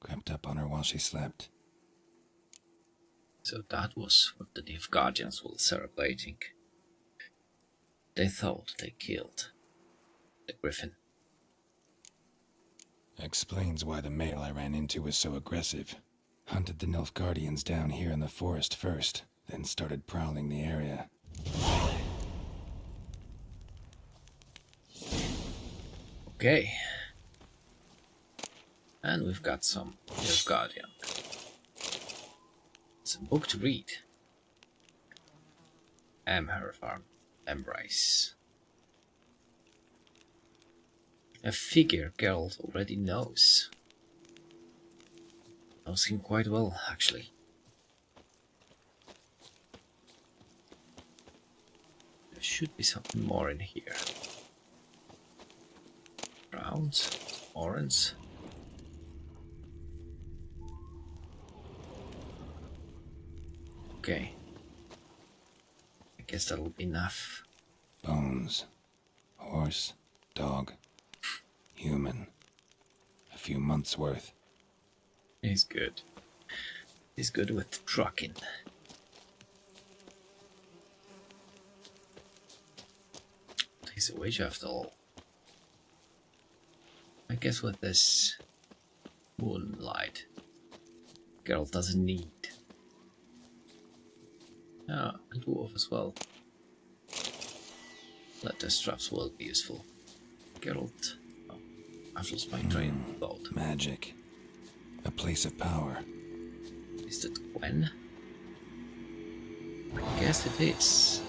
Crept up on her while she slept. So that was what the Nilfgaardians were celebrating. They thought they killed the Griffin. Explains why the male I ran into was so aggressive. Hunted the Nilfgaardians down here in the forest first, then started prowling the area. Okay. And we've got some Nilfgaardian. It's a book to read. Amherfarm Embrace. A figure Geralt already knows. Knows him quite well, actually. There should be something more in here. Browns, orange. Okay. I guess that'll be enough. Bones. Horse. Dog. Human. A few months' worth. He's good. He's good with trucking. He's a witch after all. I guess with this moonlight, Geralt doesn't need. Ah, a dwarf as well. Leather straps will be useful. Geralt. Oh, I've lost my train of thought. Magic. A place of power. Is that Gwen? I guess it is.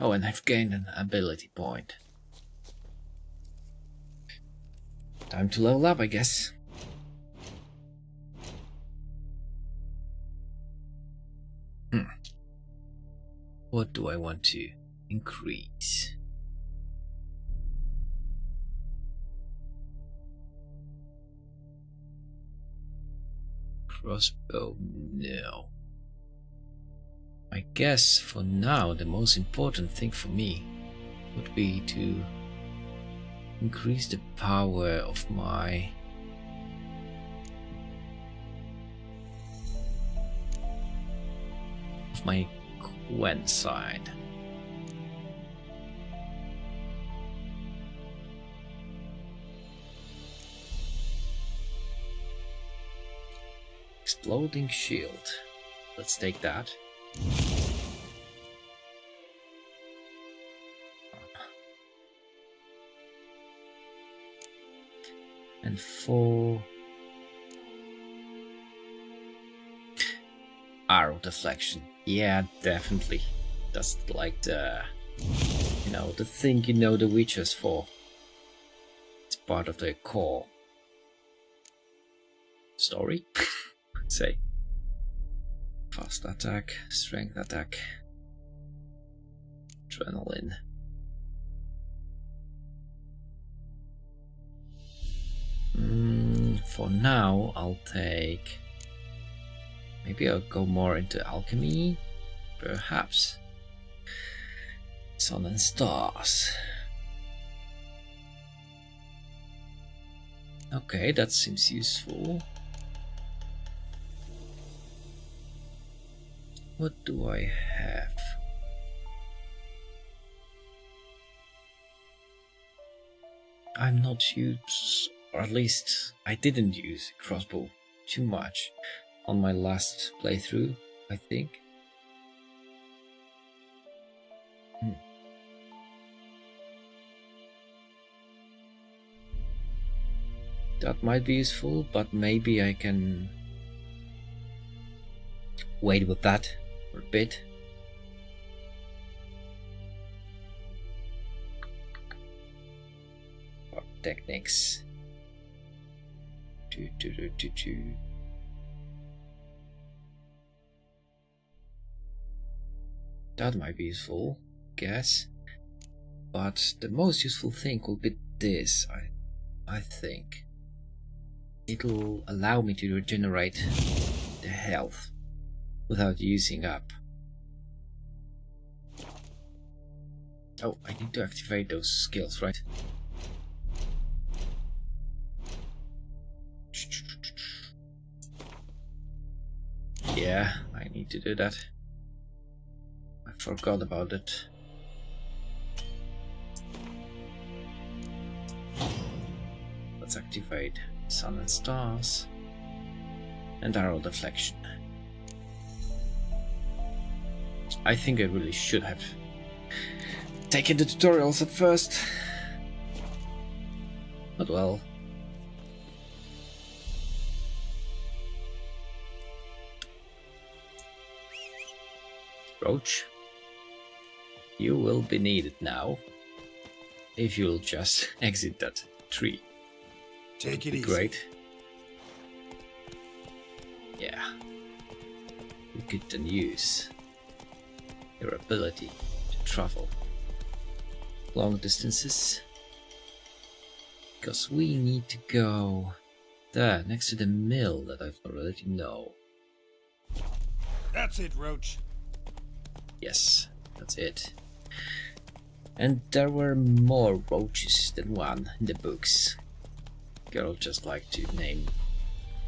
Oh, and I've gained an ability point. Time to level up, I guess. What do I want to increase? Crossbow, no. I guess for now the most important thing for me would be to increase the power of my Gwen side. Exploding shield. Let's take that. And for arrow deflection. Yeah, definitely. That's like the, you know, the thing you know the witches for. It's part of their core story, I'd say. Fast attack, strength attack, adrenaline. for now, I'll take... Maybe I'll go more into alchemy. Perhaps. Sun and stars. Okay, that seems useful. What do I have? I'm not used, or at least I didn't use a crossbow too much on my last playthrough, I think. That might be useful, but maybe I can wait with that for a bit. What techniques? That might be useful, guess. But the most useful thing will be this, I think. It'll allow me to regenerate the health without using up. Oh, I need to activate those skills, right? Yeah, I need to do that. I forgot about it. Let's activate Sun and Stars and Arrow Deflection. I think I really should have taken the tutorials at first. But well. Roach, you will be needed now. If you'll just exit that tree. Take it easy. Great. Yeah. We could then use your ability to travel long distances. Because we need to go there, next to the mill that I've already know. That's it, Roach. Yes, that's it. And there were more roaches than one in the books. Girl just like to name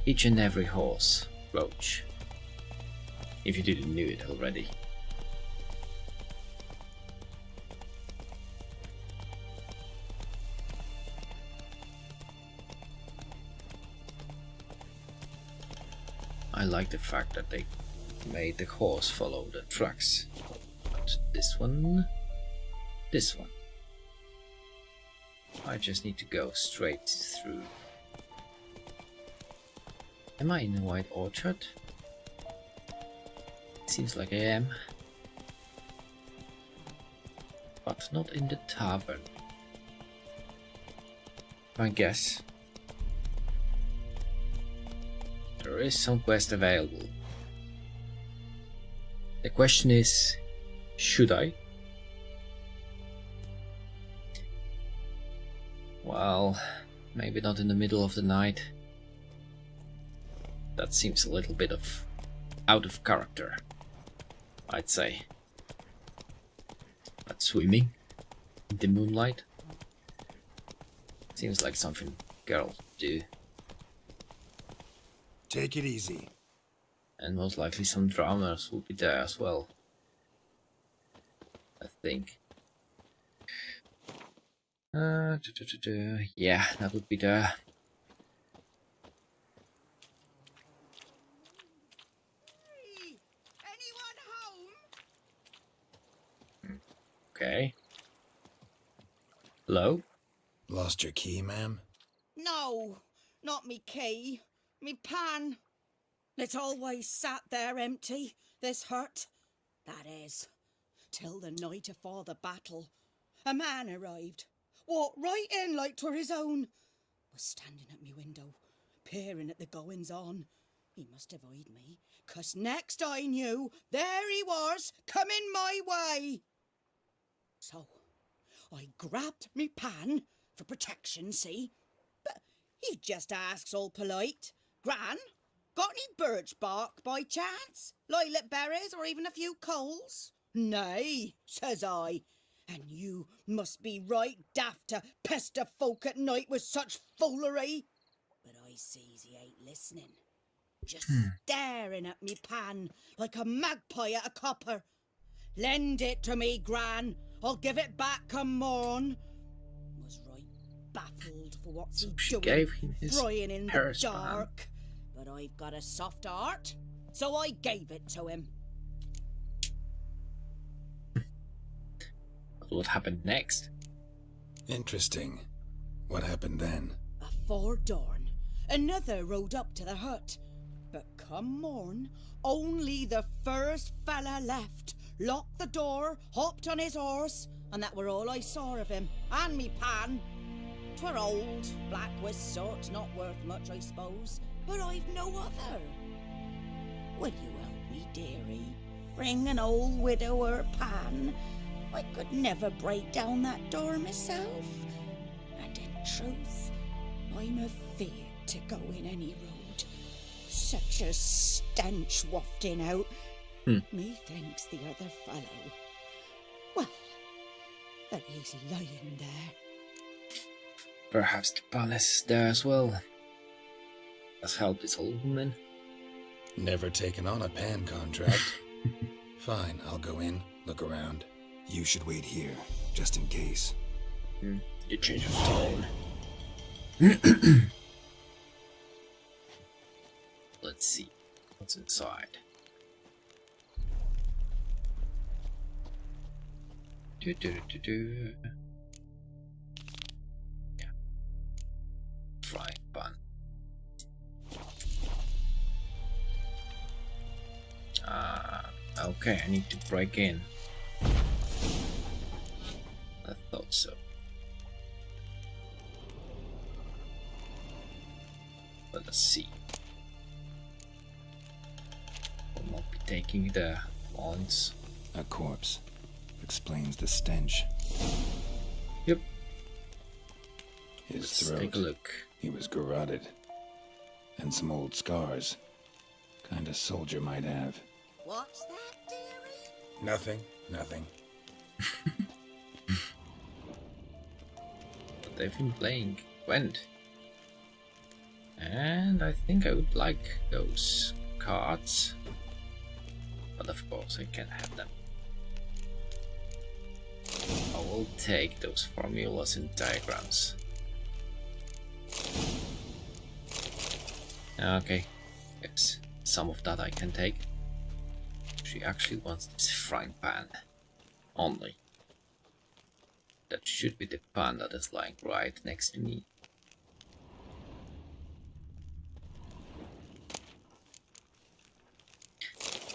each and every horse Roach. If you didn't know it already. I like the fact that they made the horse follow the tracks. But this one... I just need to go straight through. Am I in the White Orchard? Seems like I am. But not in the tavern. I guess. There is some quest available. The question is, should I? Well, maybe not in the middle of the night. That seems a little bit of out of character, I'd say. But swimming in the moonlight seems like something girls do. Take it easy. And most likely some drowners will be there as well. I think. Yeah, that would be there. Okay. Hello? Lost your key, ma'am? No, not me key. Me pan. It's always sat there empty, this hut. That is, till the night afore the battle. A man arrived, walked right in like 'twere his own. Was standing at me window, peering at the goings on. He must have eyed me, 'cause next I knew, there he was, coming my way. So, I grabbed me pan, for protection, see? But He just asks all polite. Gran, got any birch bark by chance? Lilac berries or even a few coals? Nay, says I. And you must be right daft to pester folk at night with such foolery. But I sees he ain't listening. Just staring at me pan like a magpie at a copper. Lend it to me, Gran. I'll give it back come morn. Was right baffled for what's he She doing, gave him his frying in the Paris pan. dark. But I've got a soft heart, so I gave it to him. What happened next? Interesting. What happened then? Afore dawn, another rode up to the hut. But come morn, only the first fella left, locked the door, hopped on his horse, and that were all I saw of him, and me pan. 'Twere old, black-wist sort, not worth much, I suppose, but I've no other. Will you help me, dearie? Bring an old widower pan. I could never break down that door myself, and in truth, I'm afeard to go in any road. Such a stench wafting out. Methinks the other fellow, well, that he's lying there. Perhaps the pan is there as well. Has helped this old woman. Never taken on a pan contract. Fine, I'll go in, look around. You should wait here, just in case. You change of tone. Let's see what's inside. Yeah. Frying pan. Okay, I need to break in. I thought so. Let us see. We'll not be taking the wands. A corpse. Explains the stench. Yep. His throat. Take a look. He was garroted. And some old scars. Kind of soldier might have. What's that, dearie? Nothing. Nothing. But they've been playing Gwent. And I think I would like those cards. But of course I can't have them. I will take those formulas and diagrams. Okay, yes, some of that I can take. She actually wants this frying pan only. That should be the pan that is lying right next to me.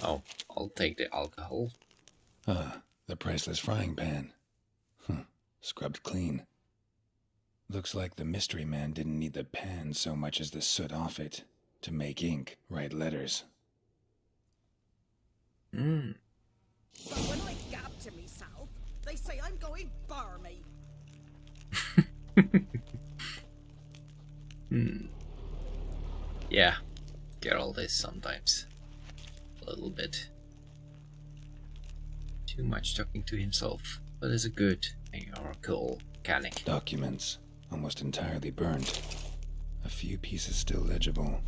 Oh, I'll take the alcohol. The priceless frying pan. Scrubbed clean. Looks like the mystery man didn't need the pan so much as the soot off it to make ink, write letters. But when I gab to myself, they say I'm going barmy. Yeah, Geralt is sometimes a little bit too much talking to himself, but is a good oracle mechanic. Documents, almost entirely burnt. A few pieces still legible.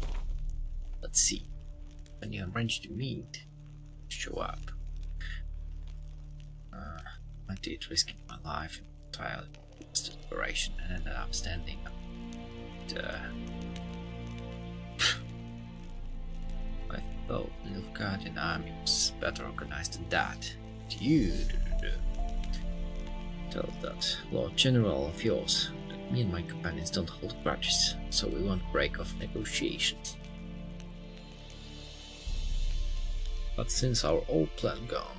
Let's see. When you arrange to meet, show up. I did risking my life entirely lost desperation and ended up standing up. I thought the Nilfgaardian army was better organized than that. You tell that Lord General of yours that me and my companions don't hold grudges, so we won't break off negotiations. But since our old plan gone,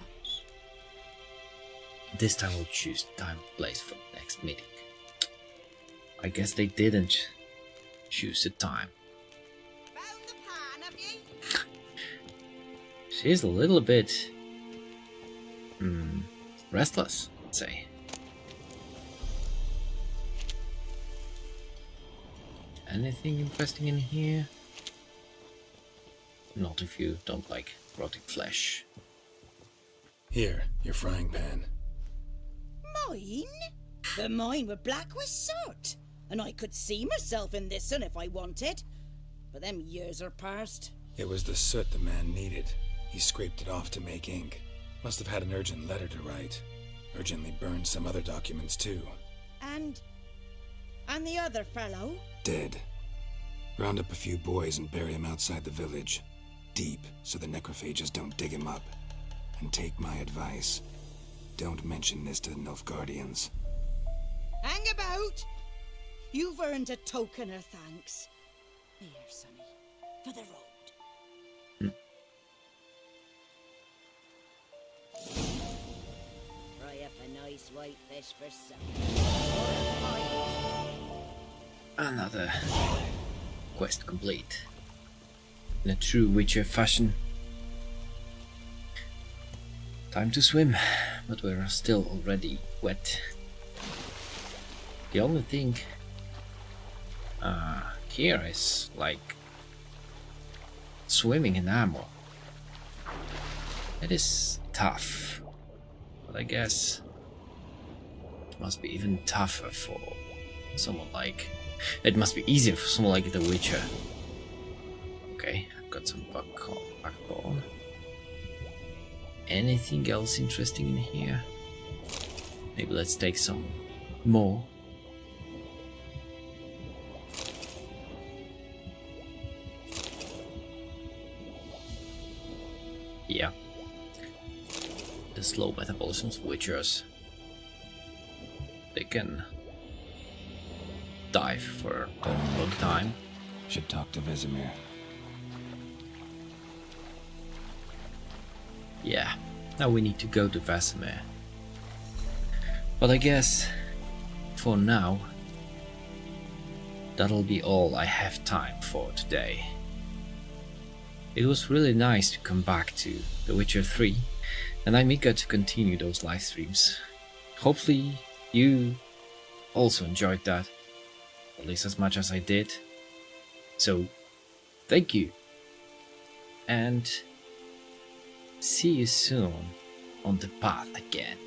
this time we'll choose time and place for the next meeting. I guess they didn't choose the time. Found the pan, have you? She's a little bit restless, I'd say. Anything interesting in here? Not if you don't like rotting flesh. Here, your frying pan. Mine? But mine were black with soot, and I could see myself in this one if I wanted. But them years are past. It was the soot the man needed. He scraped it off to make ink. Must have had an urgent letter to write. Urgently burned some other documents too. And the other fellow? Dead. Round up a few boys and bury him outside the village. Deep, so the necrophages don't dig him up. And take my advice. Don't mention this to the Nilfgaardians. Hang about! You've earned a token of thanks. Here, sonny, for the road. Fry up a nice white fish for supper. Another quest complete. In a true Witcher fashion. Time to swim, but we're still already wet. The only thing here is like swimming in armor. It is tough, but I guess it must be even tougher for someone like... It must be easier for someone like The Witcher. Okay, I've got some backbone. Anything else interesting in here? Maybe let's take some more. Yeah. The slow metabolism of Witchers. They can dive for a long time. Should talk to Vesemir. Yeah, now we need to go to Vesemir. But I guess, for now, that'll be all I have time for today. It was really nice to come back to The Witcher 3, and I'm eager to continue those live streams. Hopefully you also enjoyed that, at least as much as I did. So, thank you, and see you soon on the path again.